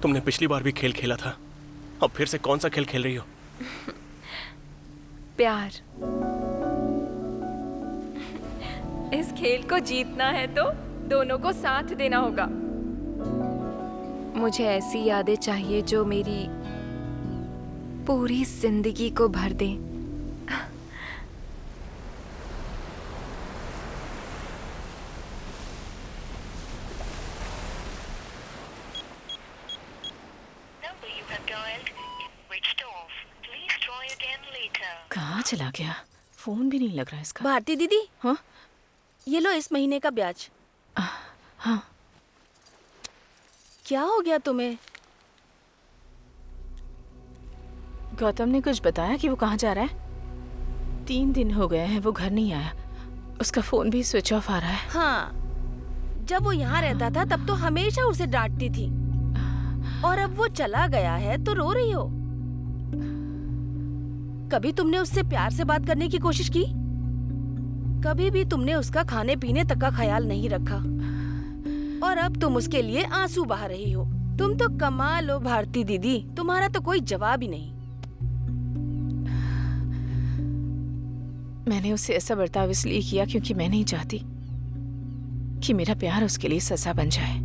तुमने पिछली बार भी खेल खेला था, अब फिर से कौन सा खेल खेल रही हो? प्यार। इस खेल को जीतना है तो दोनों को साथ देना होगा। मुझे ऐसी यादें चाहिए जो मेरी पूरी जिंदगी को भर दें। कहाँ चला गया? फोन भी नहीं लग रहा इसका। भारती दीदी, हाँ, ये लो इस महीने का ब्याज। हाँ। क्या हो गया तुम्हें? गौतम ने कुछ बताया कि वो कहाँ जा रहा है? 3 दिन हो गए हैं वो घर नहीं आया, उसका फोन भी स्विच ऑफ आ रहा है। हाँ, जब वो यहाँ रहता था तब तो हमेशा उसे डांटती थी, और अब वो चला गया है तो रो रही हो। कभी तुमने उससे प्यार से बात करने की कोशिश की? कभी भी तुमने उसका खाने पीने तक का ख्याल नहीं रखा, और अब तुम उसके लिए आंसू बहा रही हो। तुम तो कमाल हो भारती दीदी, तुम्हारा तो कोई जवाब ही नहीं। मैंने उससे ऐसा बर्ताव इसलिए किया क्योंकि मैं नहीं चाहती कि मेरा प्यार उसके लिए सजा बन जाए।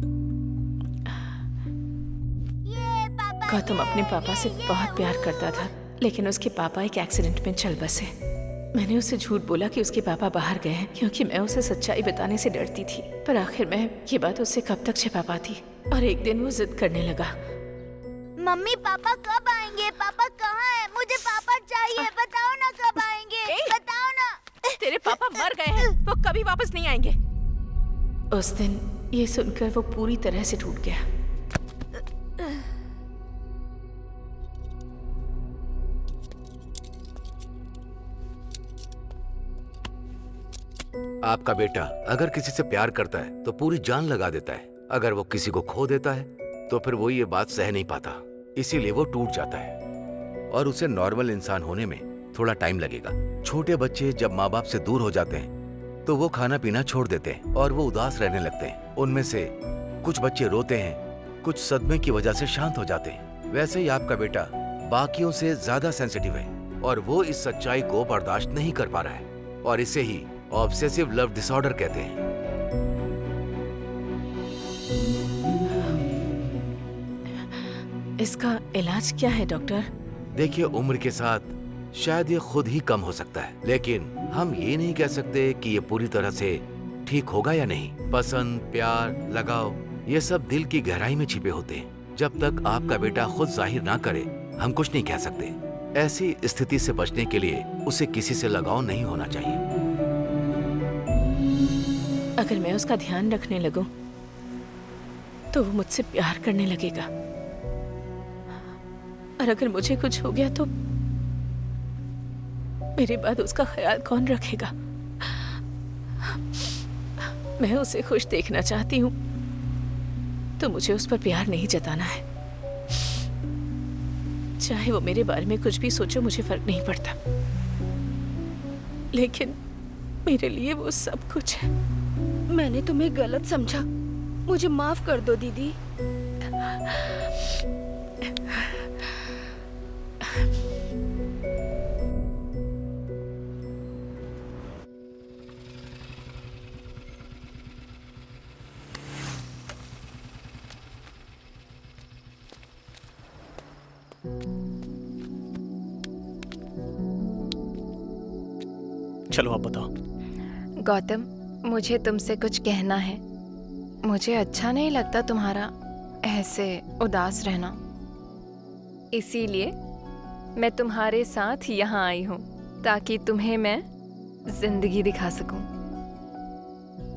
गौतम अपने पापा से बहुत प्यार करता था, लेकिन उसके पापा एक एक्सीडेंट में चल बसे। मैंने उसे झूठ बोला कि उसके पापा बाहर गए हैं, क्योंकि मैं उसे सच्चाई बताने से डरती थी। पर आखिर मैं ये बात उससे कब तक छिपा पाती, और एक दिन वो जिद करने लगा। मम्मी पापा कब आएंगे? पापा कहाँ है? मुझे पापा चाहिए, बताओ ना कब आएंगे? बताओ ना। तेरे पापा मर गए हैं, वो कभी वापस नहीं आएंगे। उस दिन ये सुनकर वो पूरी तरह से टूट गया। आपका बेटा अगर किसी से प्यार करता है तो पूरी जान लगा देता है। अगर वो किसी को खो देता है तो फिर वो ये बात सह नहीं पाता, इसीलिए वो टूट जाता है, और उसे नॉर्मल इंसान होने में थोड़ा टाइम लगेगा। छोटे बच्चे जब माँ बाप से दूर हो जाते हैं तो वो खाना पीना छोड़ देते हैं और वो उदास रहने लगते हैं। उनमें से कुछ बच्चे रोते हैं, कुछ सदमे की वजह से शांत हो जाते हैं। वैसे ही आपका बेटा बाकियों से ज्यादा सेंसिटिव है, और वो इस सच्चाई को बर्दाश्त नहीं कर पा रहा है, और इसे ही ऑब्सेसिव लव डिसऑर्डर कहते हैं। इसका इलाज क्या है डॉक्टर? देखिए, उम्र के साथ शायद ये खुद ही कम हो सकता है, लेकिन हम ये नहीं कह सकते कि ये पूरी तरह से ठीक होगा या नहीं। पसंद, प्यार, लगाव, ये सब दिल की गहराई में छिपे होते हैं। जब तक आपका बेटा खुद जाहिर ना करे, हम कुछ नहीं कह सकते। ऐसी स्थिति से बचने के लिए उसे किसी से लगाव नहीं होना चाहिए। अगर मैं उसका ध्यान रखने लगूं, तो वो मुझसे प्यार करने लगेगा, और अगर मुझे कुछ हो गया तो मेरे बाद उसका ख्याल कौन रखेगा? मैं उसे खुश देखना चाहती हूँ, तो मुझे उस पर प्यार नहीं जताना है। चाहे वो मेरे बारे में कुछ भी सोचो, मुझे फर्क नहीं पड़ता, लेकिन मेरे लिए वो सब कुछ है। मैंने तुम्हें गलत समझा, मुझे माफ कर दो दीदी। चलो आप बताओ। गौतम, मुझे तुमसे कुछ कहना है। मुझे अच्छा नहीं लगता तुम्हारा ऐसे उदास रहना, इसीलिए मैं तुम्हारे साथ यहाँ आई हूँ, ताकि तुम्हें मैं जिंदगी दिखा सकूं।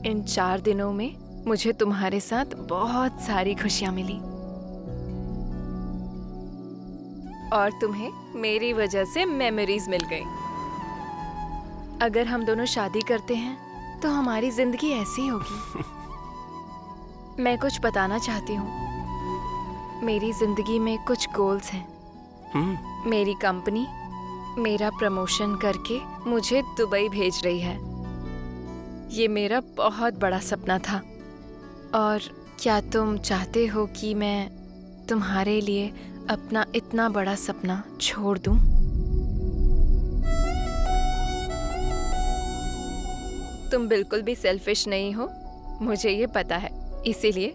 इन 4 दिनों में मुझे तुम्हारे साथ बहुत सारी खुशियाँ मिली, और तुम्हें मेरी वजह से मेमोरीज मिल गई। अगर हम दोनों शादी करते हैं तो हमारी जिंदगी ऐसी होगी। मैं कुछ बताना चाहती हूँ। मेरी जिंदगी में कुछ गोल्स हैं। मेरी कंपनी मेरा प्रमोशन करके मुझे दुबई भेज रही है। ये मेरा बहुत बड़ा सपना था, और क्या तुम चाहते हो कि मैं तुम्हारे लिए अपना इतना बड़ा सपना छोड़ दूं? तुम बिल्कुल भी सेल्फिश नहीं हो, मुझे ये पता है, इसीलिए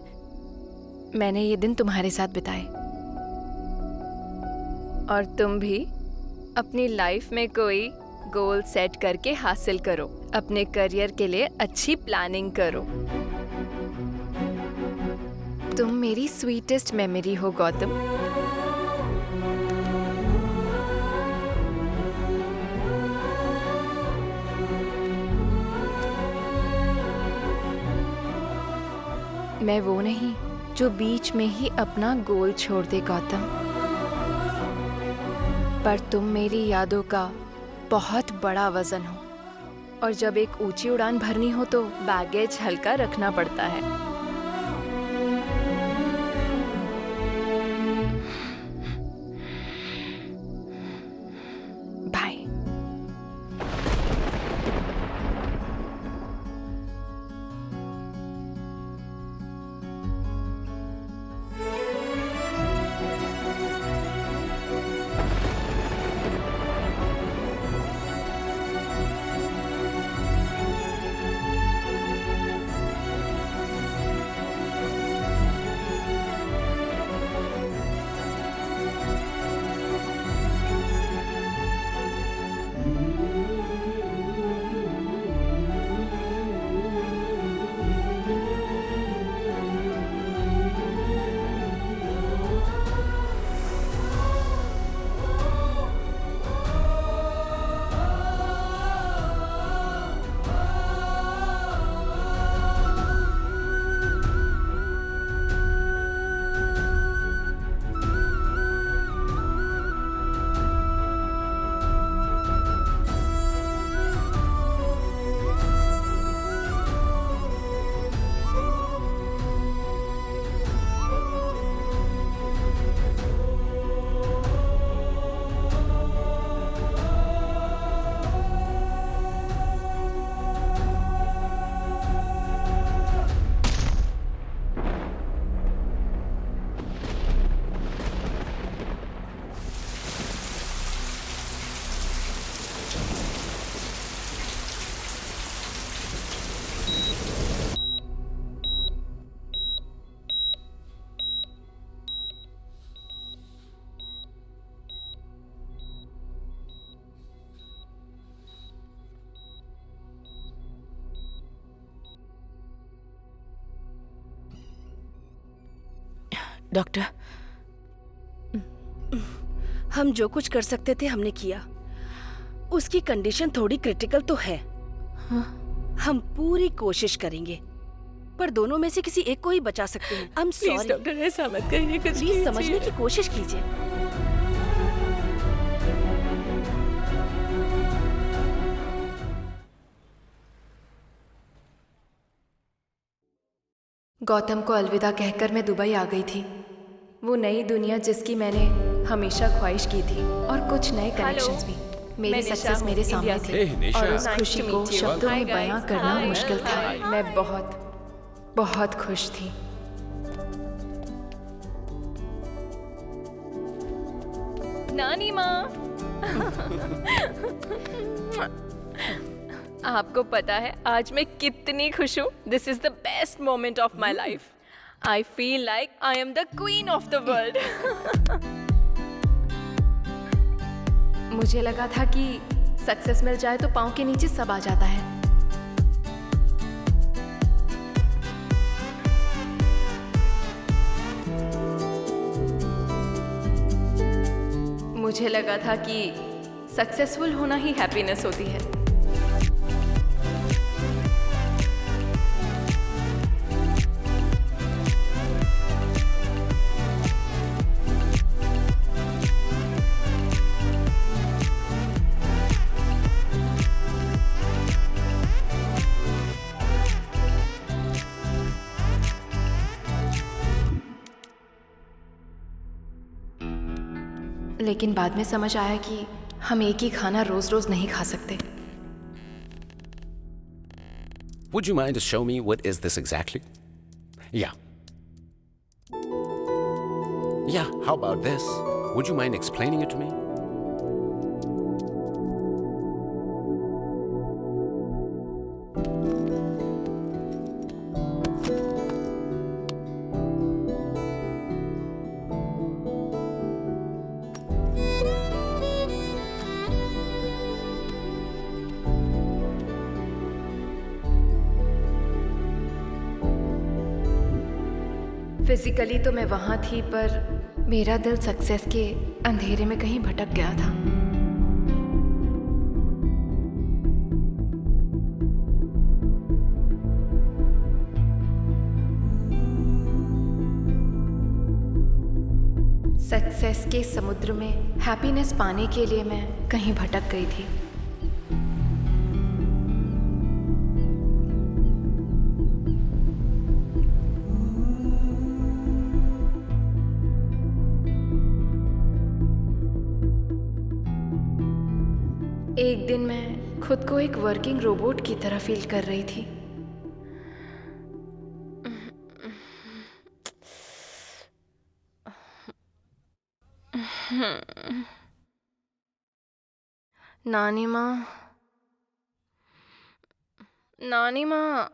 मैंने ये दिन तुम्हारे साथ बिताए। और तुम भी अपनी लाइफ में कोई गोल सेट करके हासिल करो, अपने करियर के लिए अच्छी प्लानिंग करो। तुम मेरी स्वीटेस्ट मेमोरी हो गौतम। मैं वो नहीं जो बीच में ही अपना गोल छोड़ दे गौतम, पर तुम मेरी यादों का बहुत बड़ा वजन हो, और जब एक ऊंची उड़ान भरनी हो तो बैगेज हल्का रखना पड़ता है। बाय। डॉक्टर, हम जो कुछ कर सकते थे हमने किया। उसकी कंडीशन थोड़ी क्रिटिकल तो है। हम पूरी कोशिश करेंगे, पर दोनों में से किसी एक को ही बचा सकते हैं। आई एम सॉरी डॉक्टर, ऐसा मत करिए, कुछ प्लीज समझने की कोशिश कीजिए। गौतम को अलविदा कहकर मैं दुबई आ गई थी। वो नई दुनिया जिसकी मैंने हमेशा ख्वाहिश की थी, और कुछ नए कनेक्शंस भी। मेरी सक्सेस मेरे सामने थी और उस खुशी को शब्दों में बयां करना मुश्किल था। मैं बहुत बहुत खुश थी। नानी माँ, आपको पता है आज मैं कितनी खुश हूँ। This is the best moment of my life. I feel like I am the queen of the world. मुझे लगा था कि सक्सेस मिल जाए तो पाँव के नीचे सब आ जाता है। मुझे लगा था कि सक्सेसफुल होना ही हैप्पीनेस होती है। लेकिन बाद में समझ आया कि हम एक ही खाना रोज रोज नहीं खा सकते। Would you mind to show me what is this exactly? Yeah. Yeah, how about this? Would you mind explaining it to me? Physically तो मैं वहाँ थी, पर मेरा दिल सक्सेस के अंधेरे में कहीं भटक गया था। सक्सेस के समुद्र में हैप्पीनेस पाने के लिए मैं कहीं भटक गई थी। एक दिन मैं खुद को एक वर्किंग रोबोट की तरह फील कर रही थी। नानी माँ, नानी माँ,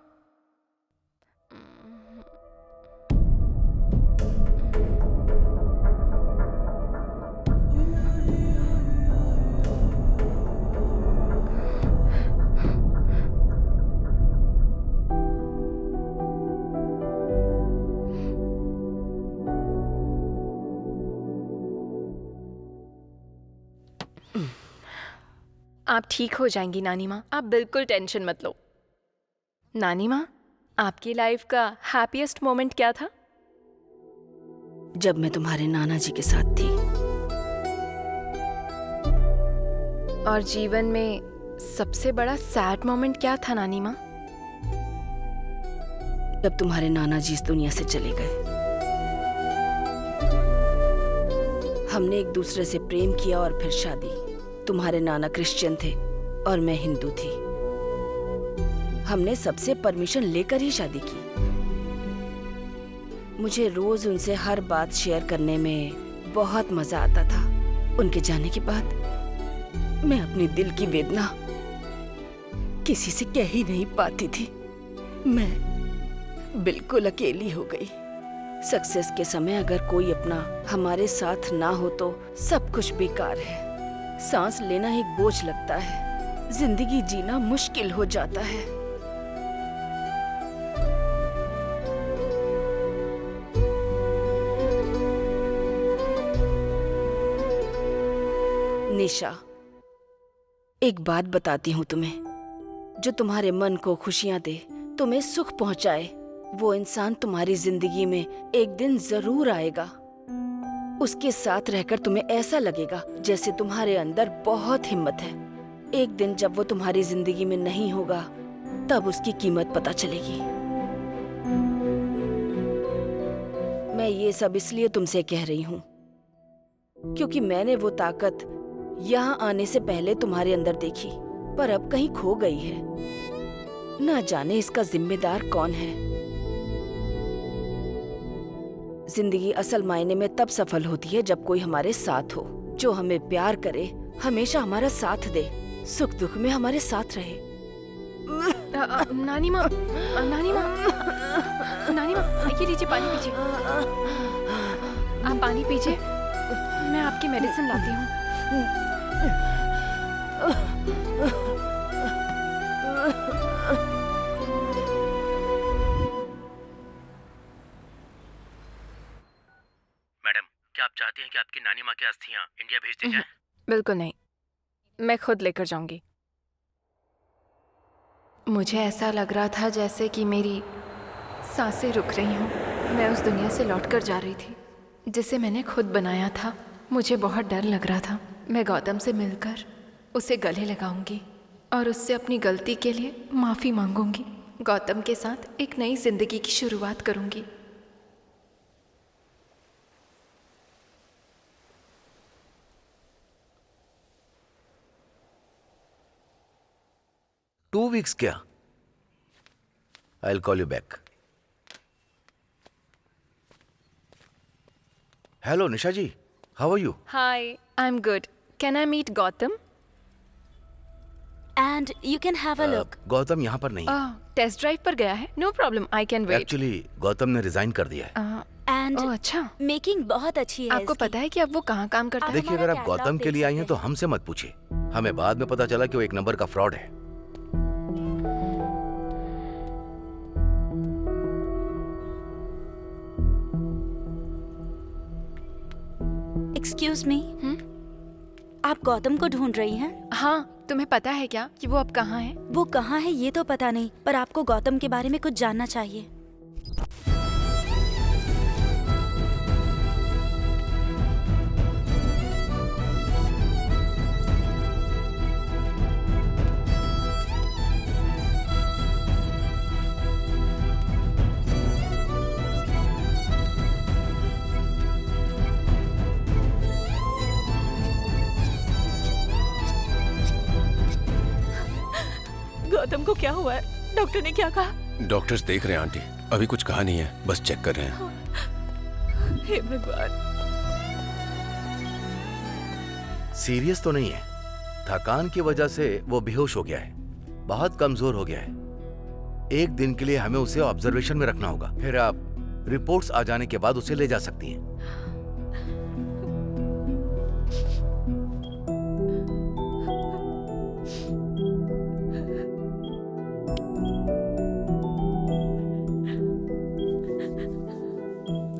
आप ठीक हो जाएंगी नानी माँ, आप बिल्कुल टेंशन मत लो। नानी माँ, आपकी लाइफ का हैप्पीएस्ट मोमेंट क्या था? जब मैं तुम्हारे नाना जी के साथ थी। और जीवन में सबसे बड़ा सैड मोमेंट क्या था नानी माँ? जब तुम्हारे नाना जी इस दुनिया से चले गए। हमने एक दूसरे से प्रेम किया और फिर शादी। तुम्हारे नाना क्रिश्चियन थे और मैं हिंदू थी। हमने सबसे परमिशन लेकर ही शादी की। मुझे रोज उनसे हर बात शेयर करने में बहुत मजा आता था। उनके जाने के बाद मैं अपनी दिल की वेदना किसी से कह ही नहीं पाती थी। मैं बिल्कुल अकेली हो गई। सक्सेस के समय अगर कोई अपना हमारे साथ ना हो तो सब कुछ बेकार है। सांस लेना एक बोझ लगता है। जिंदगी जीना मुश्किल हो जाता है। निशा, एक बात बताती हूँ तुम्हें, जो तुम्हारे मन को खुशियाँ दे, तुम्हें सुख पहुँचाए, वो इंसान तुम्हारी जिंदगी में एक दिन जरूर आएगा। उसके साथ रहकर तुम्हें ऐसा लगेगा जैसे तुम्हारे अंदर बहुत हिम्मत है। एक दिन जब वो तुम्हारी जिंदगी में नहीं होगा, तब उसकी कीमत पता चलेगी। मैं ये सब इसलिए तुमसे कह रही हूँ क्योंकि मैंने वो ताकत यहाँ आने से पहले तुम्हारे अंदर देखी, पर अब कहीं खो गई है। ना जाने इसका जिम्मेदार कौन है। जिंदगी असल मायने में तब सफल होती है जब कोई हमारे साथ हो, जो हमें प्यार करे, हमेशा हमारा साथ दे, सुख दुख में हमारे साथ रहे। नानी माँ, नानी माँ, नानी माँ, ये लीजिए पानी पीजिए। आप पानी पीजिए, मैं आपकी मेडिसिन लाती हूँ। मैडम, क्या आप चाहती हैं कि आपकी नानी माँ की अस्थियाँ इंडिया भेज दी जाएं? बिल्कुल नहीं, मैं खुद लेकर जाऊंगी। मुझे ऐसा लग रहा था जैसे कि मेरी सांसें रुक रही हूँ। मैं उस दुनिया से लौट कर जा रही थी जिसे मैंने खुद बनाया था। मुझे बहुत डर लग रहा था। मैं गौतम से मिलकर उसे गले लगाऊंगी और उससे अपनी गलती के लिए माफ़ी मांगूंगी। गौतम के साथ एक नई जिंदगी की शुरुआत करूंगी। टू वीक्स क्या? I'll call you back. Hello, Nisha ji. How are you? Hi, I'm good. Can I meet Gautam? And you can have a look. Gautam यहाँ पर नहीं है। टेस्ट ड्राइव पर गया है। No problem, I can wait. Actually Gautam ने resign कर दिया है। And अच्छा। मेकिंग बहुत अच्छी है आपको इसकी। पता है कि अब वो कहाँ काम करता है? देखिए, अगर आप गौतम के लिए आई हैं तो हमसे मत पूछिए। हमें बाद में पता चला कि वो एक नंबर का फ्रॉड है। एक्सक्यूज मी, आप गौतम को ढूंढ रही हैं? हाँ, तुम्हें पता है क्या कि वो अब कहाँ है? वो कहाँ है ये तो पता नहीं, पर आपको गौतम के बारे में कुछ जानना चाहिए। गौतम को क्या हुआ है? डॉक्टर ने क्या कहा? डॉक्टर्स देख रहे हैं आंटी, अभी कुछ कहा नहीं है, बस चेक कर रहे हैं। हे भगवान। सीरियस तो नहीं है। थकान की वजह से वो बेहोश हो गया है, बहुत कमजोर हो गया है। एक दिन के लिए हमें उसे ऑब्जर्वेशन में रखना होगा, फिर आप रिपोर्ट्स आ जाने के बाद उसे ले जा सकती हैं।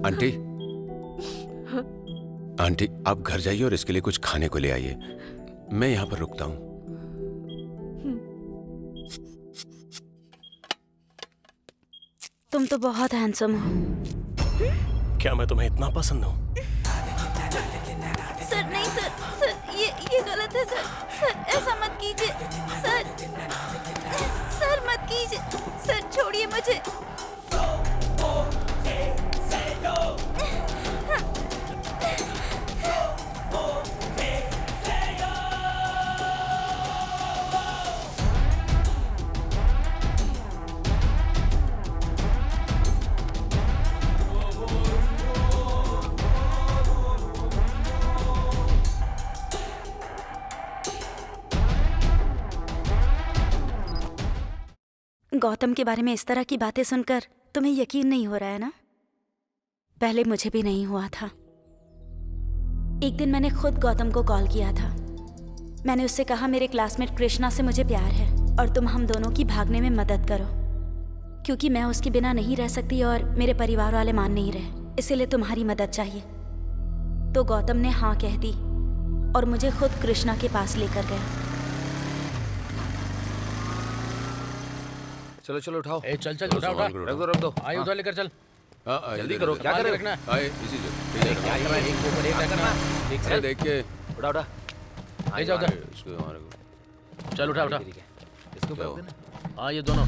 आंटी, आंटी आप घर जाइए और इसके लिए कुछ खाने को ले आइए। मैं यहाँ पर रुकता हूँ। तुम तो बहुत हैंडसम हो। क्या मैं तुम्हें इतना पसंद हूँ? सर नहीं सर, सर ये गलत है सर। सर ऐसा मत कीजिए सर। सर मत कीजिए सर, छोड़िए मुझे। गौतम के बारे में इस तरह की बातें सुनकर तुम्हें यकीन नहीं हो रहा है ना? पहले मुझे भी नहीं हुआ था। एक दिन मैंने खुद गौतम को कॉल किया था। मैंने उससे कहा मेरे क्लासमेट कृष्णा से मुझे प्यार है और तुम हम दोनों की भागने में मदद करो, क्योंकि मैं उसके बिना नहीं रह सकती और मेरे परिवार वाले मान नहीं रहे, इसीलिए तुम्हारी मदद चाहिए। तो गौतम ने हाँ कह दी और मुझे खुद कृष्णा के पास लेकर गया। चलो चलो उठाओ। ए चल चल उठा उठा, रख दो। आई उधर लेकर चल। जल्दी करो, क्या कर रहे हो? रखना। आए इसी से क्या कर रहा है? एक के ऊपर एक रखना। एक से देख के उठा उठा। ले जाओ उधर। इसको हमारे को चल उठा उठा। ठीक है, इसके ऊपर रख देना। हाँ ये दोनों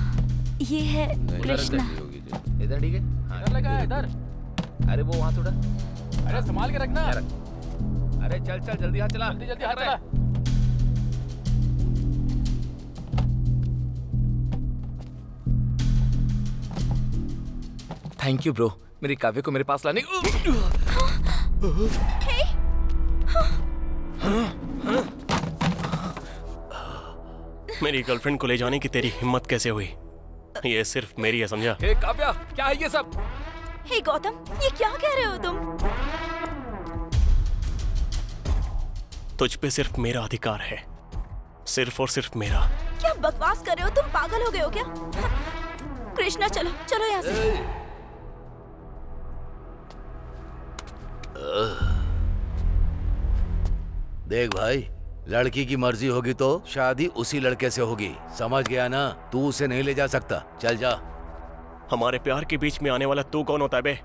ये है कृष्णा। होगी थी। इधर ठीक है। हाँ, इधर लगा है, इधर। अरे वो वहाँ थोड़ा। अरे संभाल के रखना। अरे चल चल जल्दी हाथ चला। जल्दी जल्दी हाथ चला। थैंक यू ब्रो, मेरी काव्य को मेरे पास लाने। मेरी गर्लफ्रेंड को ले जाने की तेरी हिम्मत कैसे हुई? ये सिर्फ मेरी है, समझा? हे काव्या, क्या है ये सब? हे गौतम, ये क्या कह रहे हो तुम? तुझ पे सिर्फ मेरा अधिकार है, सिर्फ और सिर्फ मेरा। क्या बकवास कर रहे हो तुम? पागल हो गए हो क्या? कृष्णा चलो चलो यहाँ से। देख भाई, लड़की की मर्जी होगी तो शादी उसी लड़के से होगी, समझ गया ना? तू उसे नहीं ले जा सकता, चल जा। हमारे प्यार के बीच में आने वाला तू कौन होता है बे?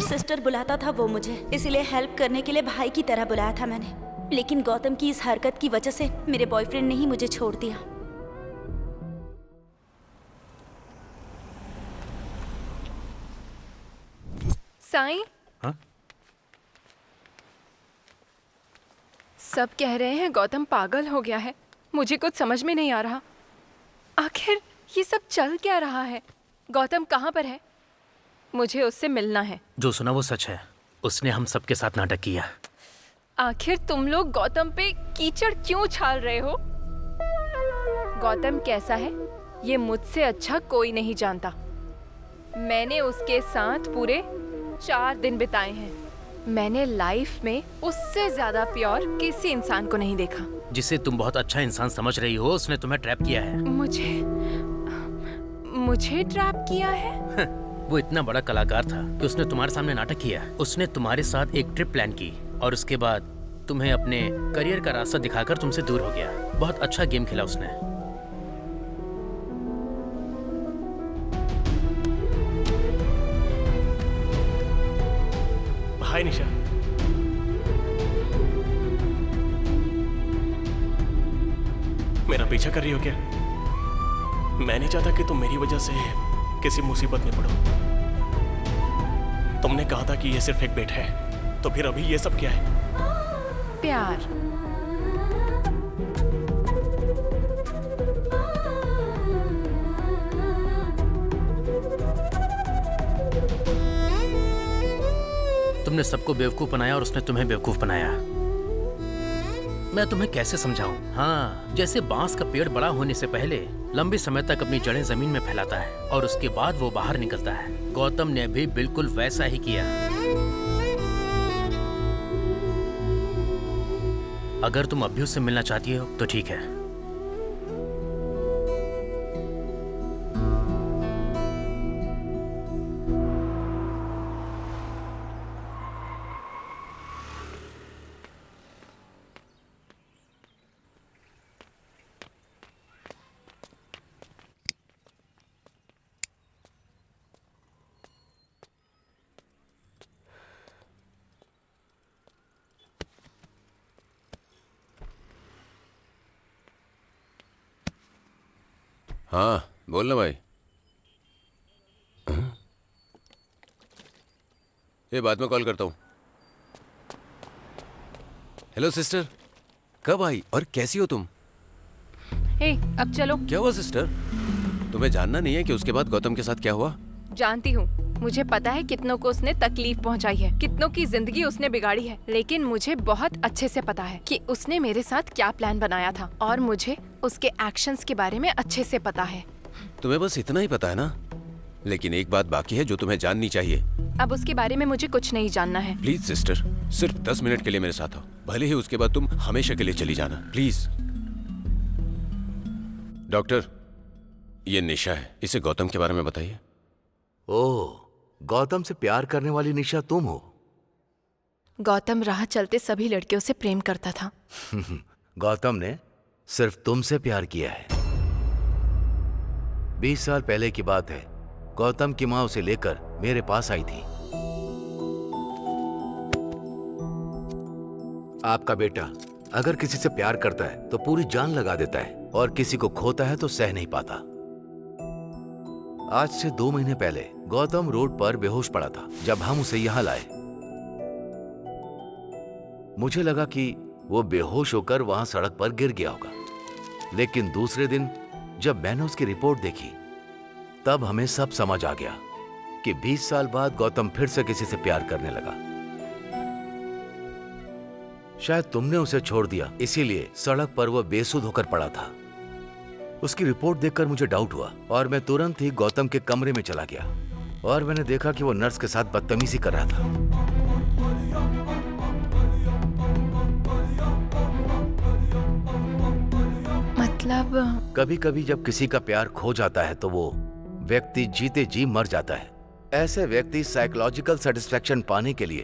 सिस्टर बुलाता था वो मुझे, इसीलिए हेल्प करने के लिए भाई की तरह बुलाया था मैंने। लेकिन गौतम की इस हरकत की वजह से मेरे बॉयफ्रेंड ने ही मुझे छोड़ दिया। साईं, हाँ? सब कह रहे हैं गौतम पागल हो गया है। मुझे कुछ समझ में नहीं आ रहा, आखिर ये सब चल क्या रहा है? गौतम कहाँ पर है? मुझे उससे मिलना है। जो सुना वो सच है, उसने हम सबके साथ नाटक किया। आखिर तुम लोग गौतम पे कीचड़ क्यों उछाल रहे हो? गौतम कैसा है ये मुझसे अच्छा कोई नहीं जानता। मैंने उसके साथ पूरे 4 दिन बिताए हैं। मैंने लाइफ में उससे ज्यादा प्योर किसी इंसान को नहीं देखा। जिसे तुम बहुत अच्छा इंसान समझ रही हो, उसने तुम्हें ट्रैप किया है। मुझे ट्रैप किया है? वो इतना बड़ा कलाकार था कि उसने तुम्हारे सामने नाटक किया। उसने तुम्हारे साथ एक ट्रिप प्लान की और उसके बाद तुम्हें अपने करियर का रास्ता दिखाकर तुमसे दूर हो गया। बहुत अच्छा गेम खेला उसने। हाय निशा। मेरा पीछा कर रही हो क्या? मैं नहीं चाहता कि तुम मेरी वजह से किसी मुसीबत में पड़ो। तुमने कहा था कि ये सिर्फ एक बेट है, तो फिर अभी ये सब क्या है? प्यार। तुमने सबको बेवकूफ बनाया और उसने तुम्हें बेवकूफ बनाया। मैं तुम्हें कैसे समझाऊं? हाँ, जैसे बांस का पेड़ बड़ा होने से पहले लंबे समय तक अपनी जड़ें जमीन में फैलाता है और उसके बाद वो बाहर निकलता है। गौतम ने भी बिल्कुल वैसा ही किया। अगर तुम अभी उससे मिलना चाहती हो तो ठीक है। हाँ बोल ना भाई। ये बाद में कॉल करता हूँ। हेलो सिस्टर, कब आई और कैसी हो तुम? हे, अब चलो। क्या हुआ सिस्टर? तुम्हें जानना नहीं है कि उसके बाद गौतम के साथ क्या हुआ? जानती हूँ, मुझे पता है कितनों को उसने तकलीफ पहुँचाई है, कितनों की जिंदगी उसने बिगाड़ी है, लेकिन मुझे बहुत अच्छे से पता है कि उसने मेरे साथ क्या प्लान बनाया था और मुझे उसके एक्शंस के बारे में अच्छे से पता है। तुम्हें बस इतना ही पता है ना? लेकिन एक बात बाकी है जो तुम्हें जाननी चाहिए। अब उसके बारे में मुझे कुछ नहीं जानना है। प्लीज सिस्टर, सिर्फ 10 मिनट के लिए मेरे साथ आओ, भले ही उसके बाद तुम हमेशा के लिए चली जाना, प्लीज। डॉक्टर, ये निशा है, इसे गौतम के बारे में बताइए। ओह, गौतम से प्यार करने वाली निशा तुम हो? गौतम राह चलते सभी लड़कियों से प्रेम करता था। गौतम ने सिर्फ तुमसे प्यार किया है। 20 साल पहले की बात है, गौतम की मां उसे लेकर मेरे पास आई थी। आपका बेटा अगर किसी से प्यार करता है तो पूरी जान लगा देता है और किसी को खोता है तो सह नहीं पाता। आज से 2 महीने पहले गौतम रोड पर बेहोश पड़ा था जब हम उसे यहां लाए। मुझे लगा कि वो बेहोश होकर वहां सड़क पर गिर गया होगा, लेकिन दूसरे दिन जब मैंने उसकी रिपोर्ट देखी तब हमें सब समझ आ गया कि 20 साल बाद गौतम फिर से किसी से प्यार करने लगा। शायद तुमने उसे छोड़ दिया, इसीलिए सड़क पर वो बेसुध होकर पड़ा था। उसकी रिपोर्ट देखकर मुझे डाउट हुआ और मैं तुरंत ही गौतम के कमरे में चला गया और मैंने देखा कि वो नर्स के साथ बदतमीजी कर रहा था। मतलब कभी कभी जब किसी का प्यार खो जाता है तो वो व्यक्ति जीते जी मर जाता है। ऐसे व्यक्ति साइकोलॉजिकल सेटिस्फैक्शन पाने के लिए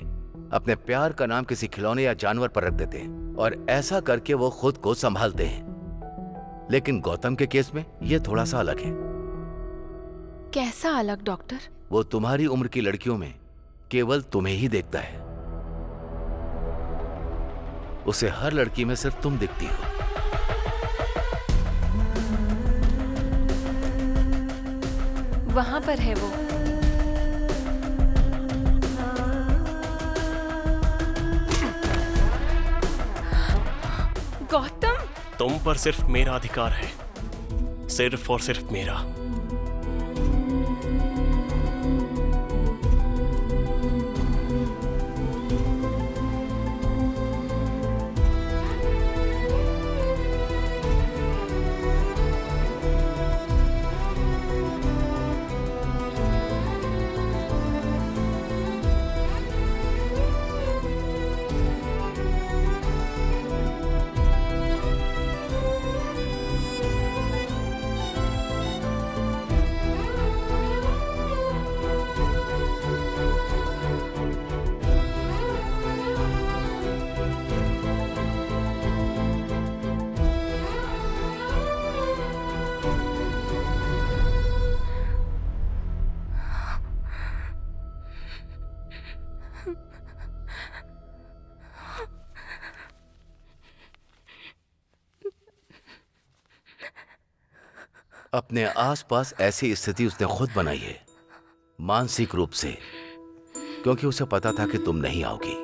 अपने प्यार का नाम किसी खिलौने या जानवर पर रख देते हैं और ऐसा करके वो खुद को संभालते हैं। लेकिन गौतम के केस में ये थोड़ा सा अलग है। कैसा अलग डॉक्टर? वो तुम्हारी उम्र की लड़कियों में केवल तुम्हें ही देखता है। उसे हर लड़की में सिर्फ तुम दिखती हो। वहां पर है वो। गौतम, तुम पर सिर्फ मेरा अधिकार है, सिर्फ और सिर्फ मेरा। अपने आसपास ऐसी स्थिति उसने खुद बनाई है, मानसिक रूप से, क्योंकि उसे पता था कि तुम नहीं आओगी।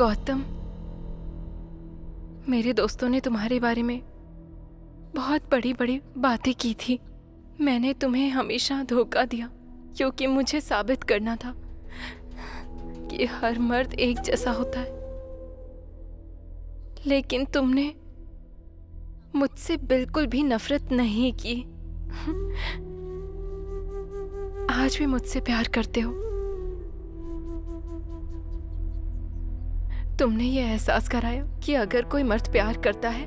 गौतम, मेरे दोस्तों ने तुम्हारे बारे में बहुत बड़ी बड़ी बातें की थी। मैंने तुम्हें हमेशा धोखा दिया क्योंकि मुझे साबित करना था कि हर मर्द एक जैसा होता है। लेकिन तुमने मुझसे बिल्कुल भी नफरत नहीं की। आज भी मुझसे प्यार करते हो। तुमने ये एहसास कराया कि अगर कोई मर्द प्यार करता है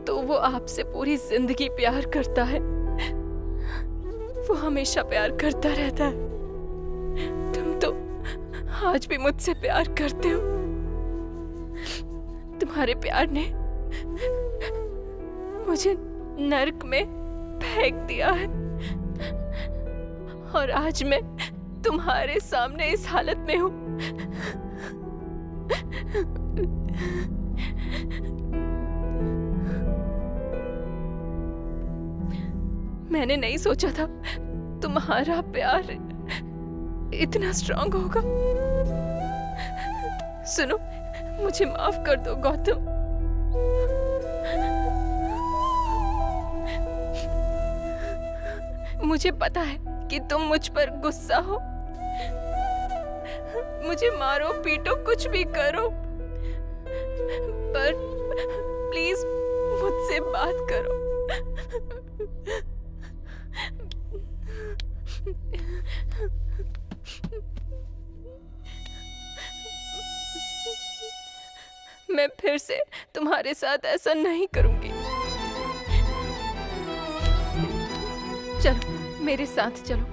तो वो आपसे पूरी जिंदगी प्यार करता है। वो हमेशा प्यार करता रहता है। तुम तो आज भी मुझसे प्यार करते हो। तुम्हारे प्यार ने मुझे नर्क में फेंक दिया है और आज मैं तुम्हारे सामने इस हालत में हूं। मैंने नहीं सोचा था तुम्हारा प्यार इतना स्ट्रांग होगा। सुनो, मुझे माफ कर दो गौतम। मुझे पता है कि तुम मुझ पर गुस्सा हो। मुझे मारो पीटो कुछ भी करो, पर प्लीज मुझसे बात करो। मैं फिर से तुम्हारे साथ ऐसा नहीं करूंगी। चलो मेरे साथ चलो,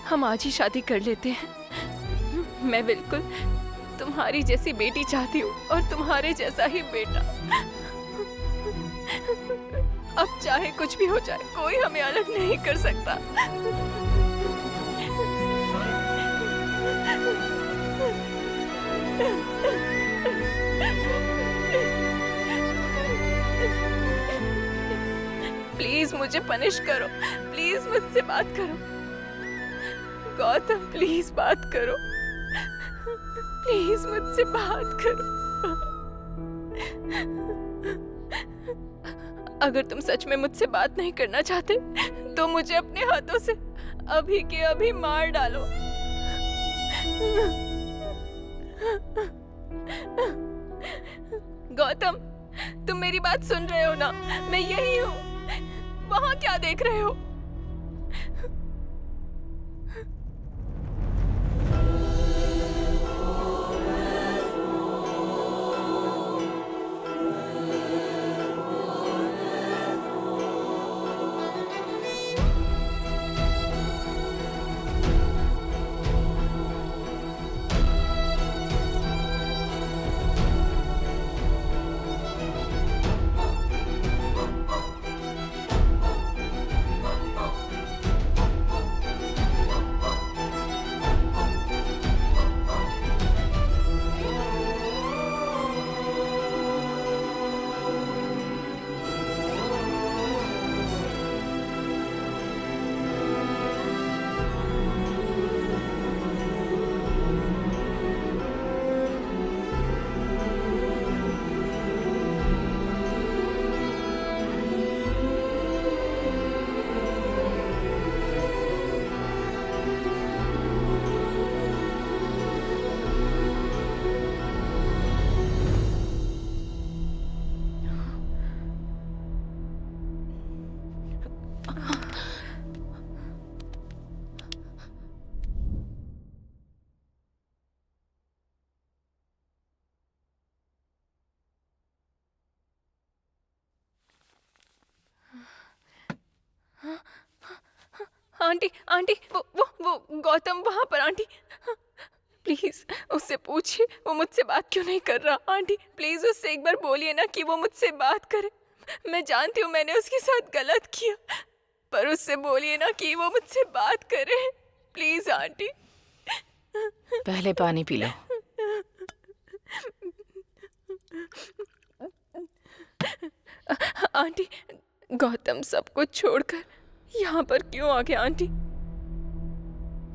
हम आज ही शादी कर लेते हैं। मैं बिल्कुल तुम्हारी जैसी बेटी चाहती हूँ और तुम्हारे जैसा ही बेटा। अब चाहे कुछ भी हो जाए, कोई हमें अलग नहीं कर सकता। प्लीज मुझे पनिश करो, प्लीज मुझसे बात करो। गौतम प्लीज बात करो, प्लीज मुझसे बात करो। अगर तुम सच में मुझसे बात नहीं करना चाहते तो मुझे अपने हाथों से अभी के अभी मार डालो। गौतम, तुम मेरी बात सुन रहे हो ना? मैं यही हूँ। वहां क्या देख रहे हो? आंटी, आंटी, वो गौतम वहां पर। आंटी प्लीज उससे पूछिए वो मुझसे बात क्यों नहीं कर रहा। आंटी प्लीज उससे एक बार बोलिए ना कि वो मुझसे बात करे। मैं जानती हूँ मैंने उसके साथ गलत किया, पर उससे बोलिए ना कि वो मुझसे बात करे। Please aunty. पहले पानी पी लो। आंटी, गौतम सब कुछ छोड़कर यहाँ पर क्यों आ गया? आंटी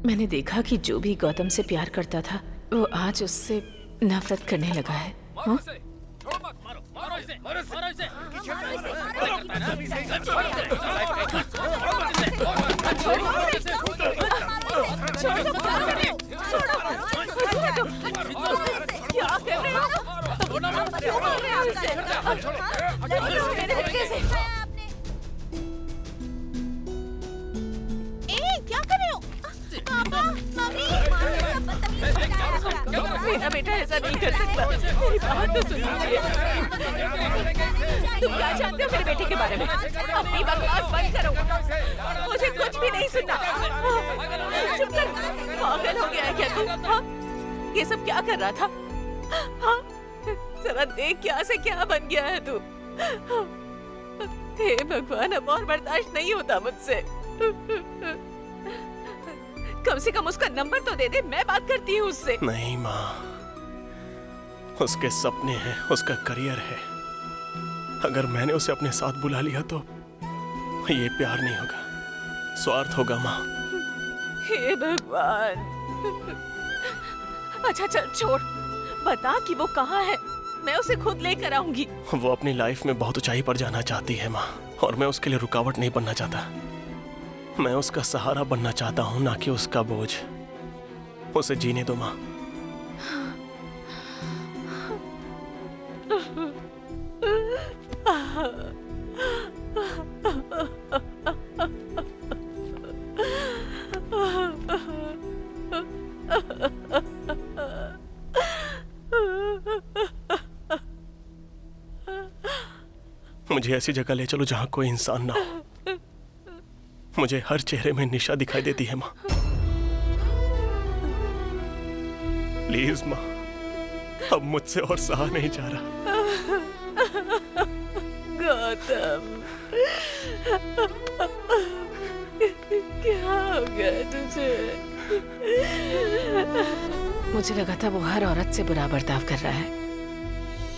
मैंने देखा कि जो भी गौतम से प्यार करता था वो आज उससे नफरत करने लगा है। हाँ? क्या कर रहे हो? पापा, मम्मी, मेरा बेटा ऐसा नहीं कर सकता। मेरी बात तो सुनिए। तुम क्या जानते हो मेरे बेटे के बारे में? अपनी बकवास बंद करो। मुझे कुछ भी नहीं सुनना। चुप कर। पागल हो गया है क्या तू? हाँ? ये सब क्या कर रहा था? हाँ? जरा देख क्या से क्या बन गया है तू। हे भगवान, अब और बर्दाश्त नहीं होता मुझसे। कम से कम उसका नंबर तो दे दे, मैं बात करती हूँ उससे। नहीं माँ, उसके सपने हैं, उसका करियर है। अगर मैंने उसे अपने साथ बुला लिया तो ये प्यार नहीं होगा, स्वार्थ होगा माँ। हे भगवान। अच्छा चल छोड़, बता कि वो कहाँ है, मैं उसे खुद लेकर आऊंगी। वो अपनी लाइफ में बहुत ऊंचाई पर जाना चाहती है माँ, और मैं उसके लिए रुकावट नहीं बनना चाहता। मैं उसका सहारा बनना चाहता हूँ, ना कि उसका बोझ। उसे जीने दो माँ। मुझे ऐसी जगह ले चलो जहाँ कोई इंसान ना हो। मुझे हर चेहरे में निशा दिखाई देती है माँ। प्लीज माँ, अब मुझसे और सहा नहीं जा रहा। गौतम, क्या हो गया तुझे? मुझे लगा था वो हर औरत से बुरा बर्ताव कर रहा है,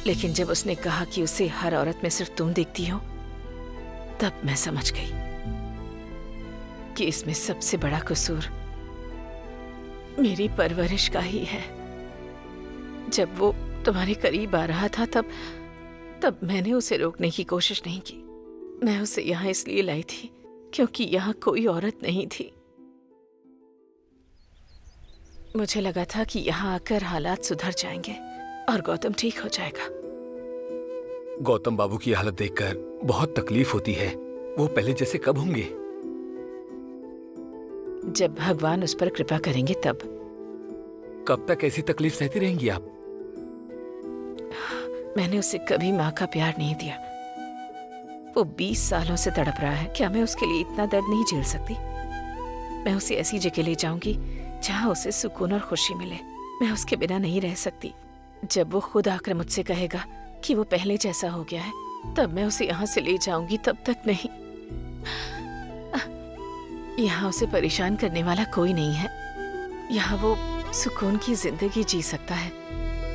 लेकिन जब उसने कहा कि उसे हर औरत में सिर्फ तुम दिखती हो, तब मैं समझ गई कि इसमें सबसे बड़ा कसूर मेरी परवरिश का ही है। जब वो तुम्हारे करीब आ रहा था तब मैंने उसे रोकने की कोशिश नहीं की। मैं उसे यहाँ इसलिए लाई थी क्योंकि यहाँ कोई औरत नहीं थी। मुझे लगा था कि यहाँ आकर हालात सुधर जाएंगे और गौतम ठीक हो जाएगा। गौतम बाबू की हालत देखकर बहुत तकलीफ होती है। वो पहले जैसे कब होंगे? जब भगवान उस पर कृपा करेंगे तब। कब तक ऐसी तकलीफ सहती रहेंगी आप? मैंने उसे कभी माँ का प्यार नहीं दिया। वो 20 सालों से तड़प रहा है। क्या मैं उसके लिए इतना दर्द नहीं झेल सकती? मैं उसे ऐसी जगह ले जाऊंगी जहाँ उसे सुकून और खुशी मिले। मैं उसके बिना नहीं रह सकती। जब वो खुद आकर मुझसे कहेगा कि वो पहले जैसा हो गया है, तब मैं उसे यहाँ से ले जाऊंगी, तब तक नहीं। यहाँ उसे परेशान करने वाला कोई नहीं है। यहाँ वो सुकून की जिंदगी जी सकता है।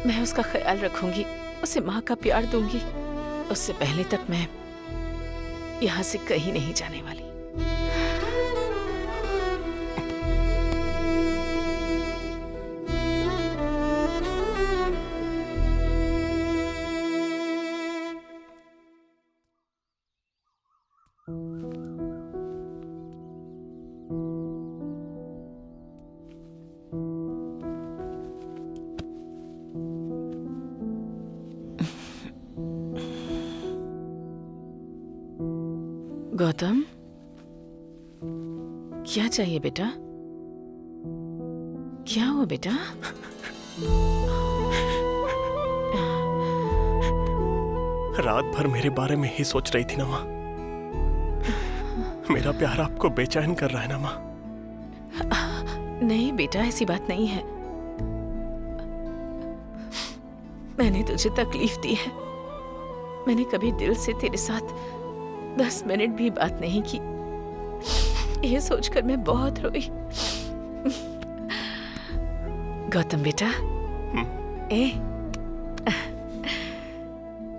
मैं उसका ख्याल रखूंगी, उसे माँ का प्यार दूंगी। उससे पहले तक मैं यहाँ से कहीं नहीं जाने वाली। गौतम, क्या चाहिए बेटा? क्या हुआ बेटा? रात भर मेरे बारे में ही सोच रही थी ना माँ। मेरा प्यार आपको बेचैन कर रहा है ना माँ? नहीं बेटा, ऐसी बात नहीं है। मैंने तुझे तकलीफ दी है। मैंने कभी दिल से तेरे साथ 10 मिनट भी बात नहीं की। ये सोचकर मैं बहुत रोई। गौतम बेटा,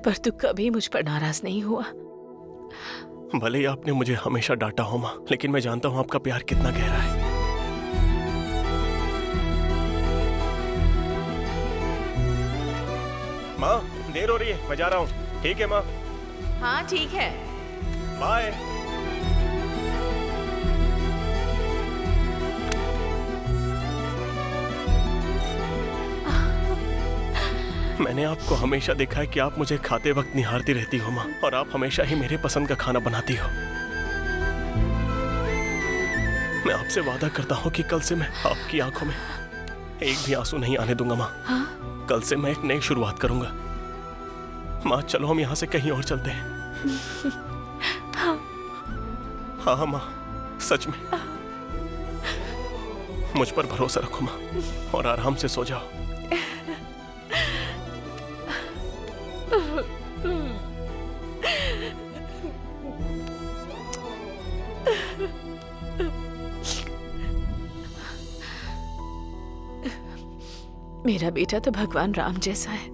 पर तू कभी मुझ पर नाराज नहीं हुआ। भले ही आपने मुझे हमेशा डांटा हो माँ, लेकिन मैं जानता हूँ आपका प्यार कितना गहरा है। माँ देर हो रही है, मैं जा रहा हूँ। ठीक है माँ, हाँ ठीक है। बाय। मैंने आपको हमेशा देखा है कि आप मुझे खाते वक्त निहारती रहती हो माँ, और आप हमेशा ही मेरे पसंद का खाना बनाती हो। मैं आपसे वादा करता हूँ कि कल से मैं आपकी आंखों में एक भी आंसू नहीं आने दूंगा माँ। हाँ? कल से मैं एक नई शुरुआत करूंगा। माँ चलो हम यहाँ से कहीं और चलते हैं। हाँ माँ, सच में मुझ पर भरोसा रखो माँ, और आराम से सो जाओ। मेरा बेटा तो भगवान राम जैसा है।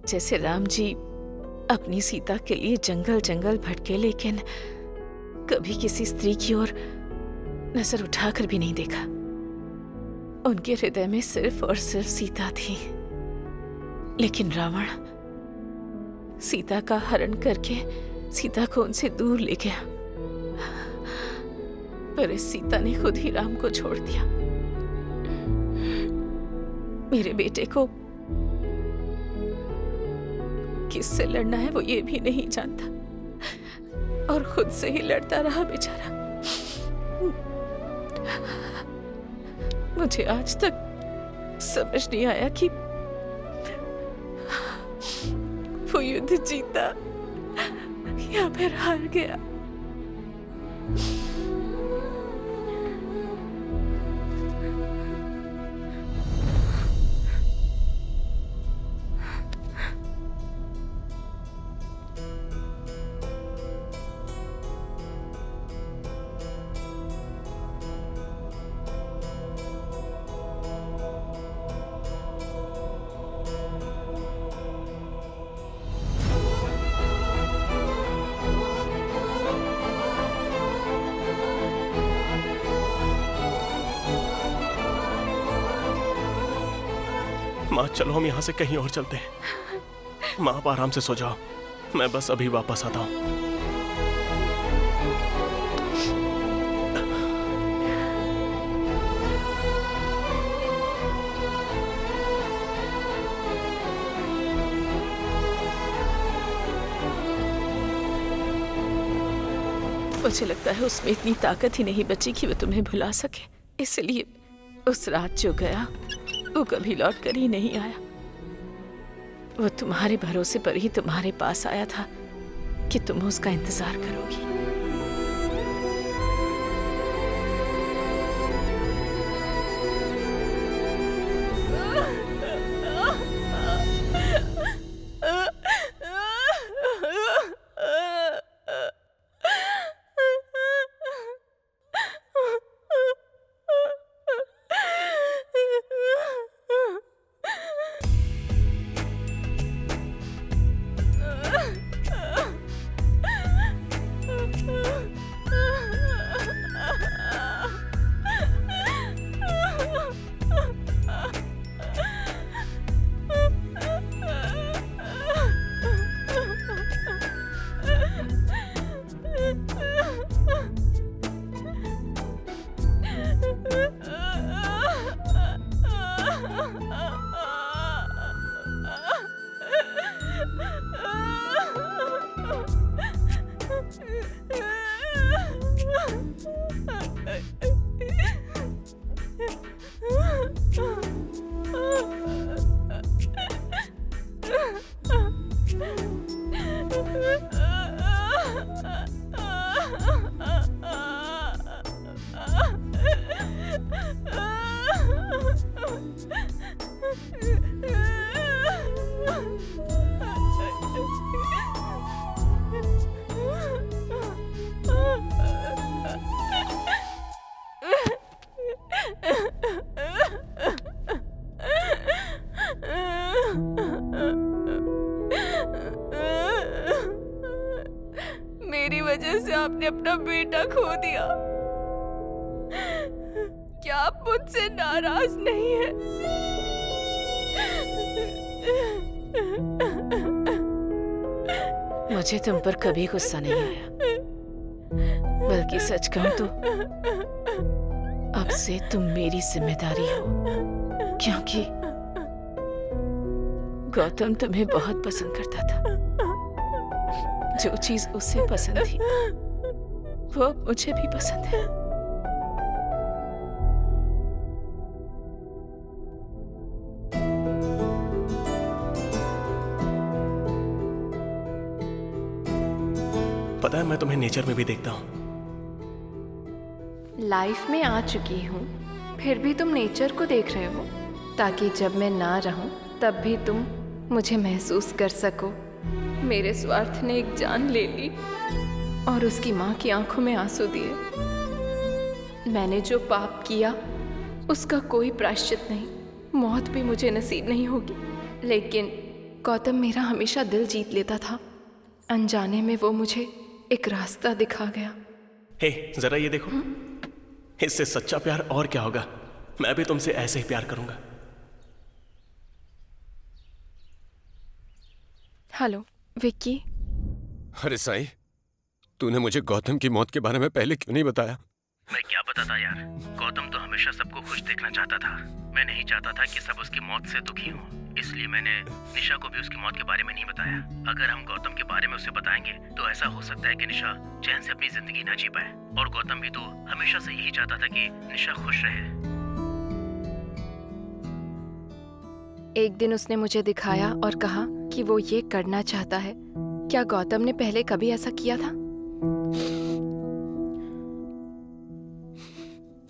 जैसे राम जी अपनी सीता के लिए जंगल जंगल भटके, लेकिन कभी किसी स्त्री की ओर नजर उठाकर भी नहीं देखा। उनके हृदय में सिर्फ और सिर्फ सीता थी। लेकिन रावण सीता का हरण करके सीता को उनसे दूर ले गया, पर इस सीता ने खुद ही राम को छोड़ दिया। मेरे बेटे को किससे लड़ना है वो ये भी नहीं जानता, और खुद से ही लड़ता रहा बेचारा। मुझे आज तक समझ नहीं आया कि वो युद्ध जीता या फिर हार गया। माँ चलो हम यहाँ से कहीं और चलते हैं। माँ आप आराम से सो जाओ, मैं बस अभी वापस आता हूँ। मुझे लगता है उसमें इतनी ताकत ही नहीं बची कि वो तुम्हें भुला सके, इसलिए उस रात जो गया वो कभी लौट कर ही नहीं आया। वो तुम्हारे भरोसे पर ही तुम्हारे पास आया था कि तुम उसका इंतजार करोगी। मेरी वजह से आपने अपना बेटा खो दिया। क्या आप मुझसे नाराज नहीं है? मुझे तुम पर कभी गुस्सा नहीं आया, बल्कि सच कहूं तो अब से तुम मेरी जिम्मेदारी हो, क्योंकि गौतम तुम्हें बहुत पसंद करता था। जो चीज उसे पसंद थी वो अब मुझे भी पसंद है। पता है, मैं तुम्हें नेचर में भी देखता हूँ। लाइफ में आ चुकी हूँ, फिर भी तुम नेचर को देख रहे हो, ताकि जब मैं ना रहूं तब भी तुम मुझे महसूस कर सको। मेरे स्वार्थ ने एक जान ले ली और उसकी माँ की आंखों में आंसू दिए। मैंने जो पाप किया उसका कोई प्रायश्चित नहीं, मौत भी मुझे नसीब नहीं होगी। लेकिन गौतम मेरा हमेशा दिल जीत लेता था। अनजाने में वो मुझे एक रास्ता दिखा गया। हे, जरा ये देखो, इससे सच्चा प्यार और क्या होगा। मैं भी तुमसे ऐसे ही प्यार करूंगा। हेलो विक्की। अरे साईं, तूने मुझे गौतम की मौत के बारे में पहले क्यों नहीं बताया? मैं क्या बताता यार, गौतम तो हमेशा सबको खुश देखना चाहता था। मैं नहीं चाहता था कि सब उसकी मौत से दुखी हों, इसलिए मैंने निशा को भी उसकी मौत के बारे में नहीं बताया। अगर हम गौतम के बारे में उसे बताएंगे तो ऐसा हो सकता है कि निशा चैन से अपनी जिंदगी ना जी पाए, और गौतम भी तो हमेशा से यही चाहता था कि निशा खुश रहे। एक दिन उसने मुझे दिखाया और कहा कि वो ये करना चाहता है। क्या गौतम ने पहले कभी ऐसा किया था?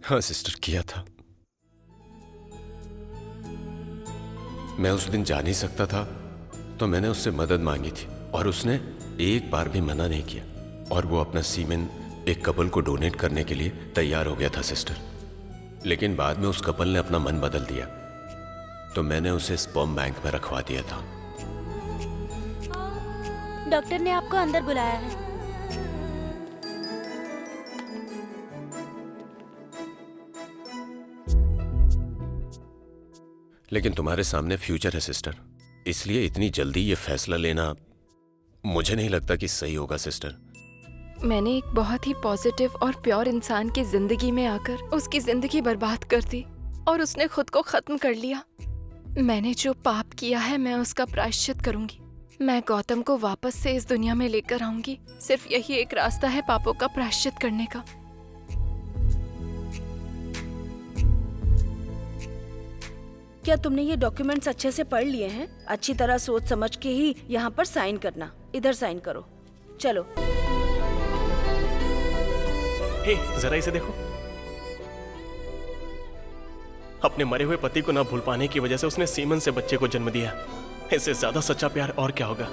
हाँ सिस्टर, किया था। मैं उस दिन जा नहीं सकता था तो मैंने उससे मदद मांगी थी और उसने एक बार भी मना नहीं किया, और वो अपना सीमेन एक कपल को डोनेट करने के लिए तैयार हो गया था सिस्टर। लेकिन बाद में उस कपल ने अपना मन बदल दिया तो मैंने उसे स्पर्म बैंक में रखवा दिया था। डॉक्टर ने आपको अंदर बुलाया है। लेकिन तुम्हारे सामने फ्यूचर है सिस्टर, इसलिए इतनी जल्दी ये फैसला लेना मुझे नहीं लगता कि सही होगा सिस्टर। मैंने एक बहुत ही पॉजिटिव और प्योर इंसान की जिंदगी में आकर उसकी जिंदगी बर्बाद कर दी और उसने खुद को खत्म कर लिया। मैंने जो पाप किया है मैं उसका प्रायश्चित करूंगी। मैं गौतम को वापस से इस दुनिया में लेकर आऊंगी। सिर्फ यही एक रास्ता है पापों का प्रायश्चित करने का। क्या तुमने ये डॉक्यूमेंट्स अच्छे से पढ़ लिए हैं? अच्छी तरह सोच समझ के ही यहाँ पर साइन करना। इधर साइन करो। चलो। हे, जरा इसे देखो। अपने मरे हुए पति को ना भूल पाने की वजह से उसने सीमन से बच्चे को जन्म दिया। इससे ज्यादा सच्चा प्यार और क्या होगा।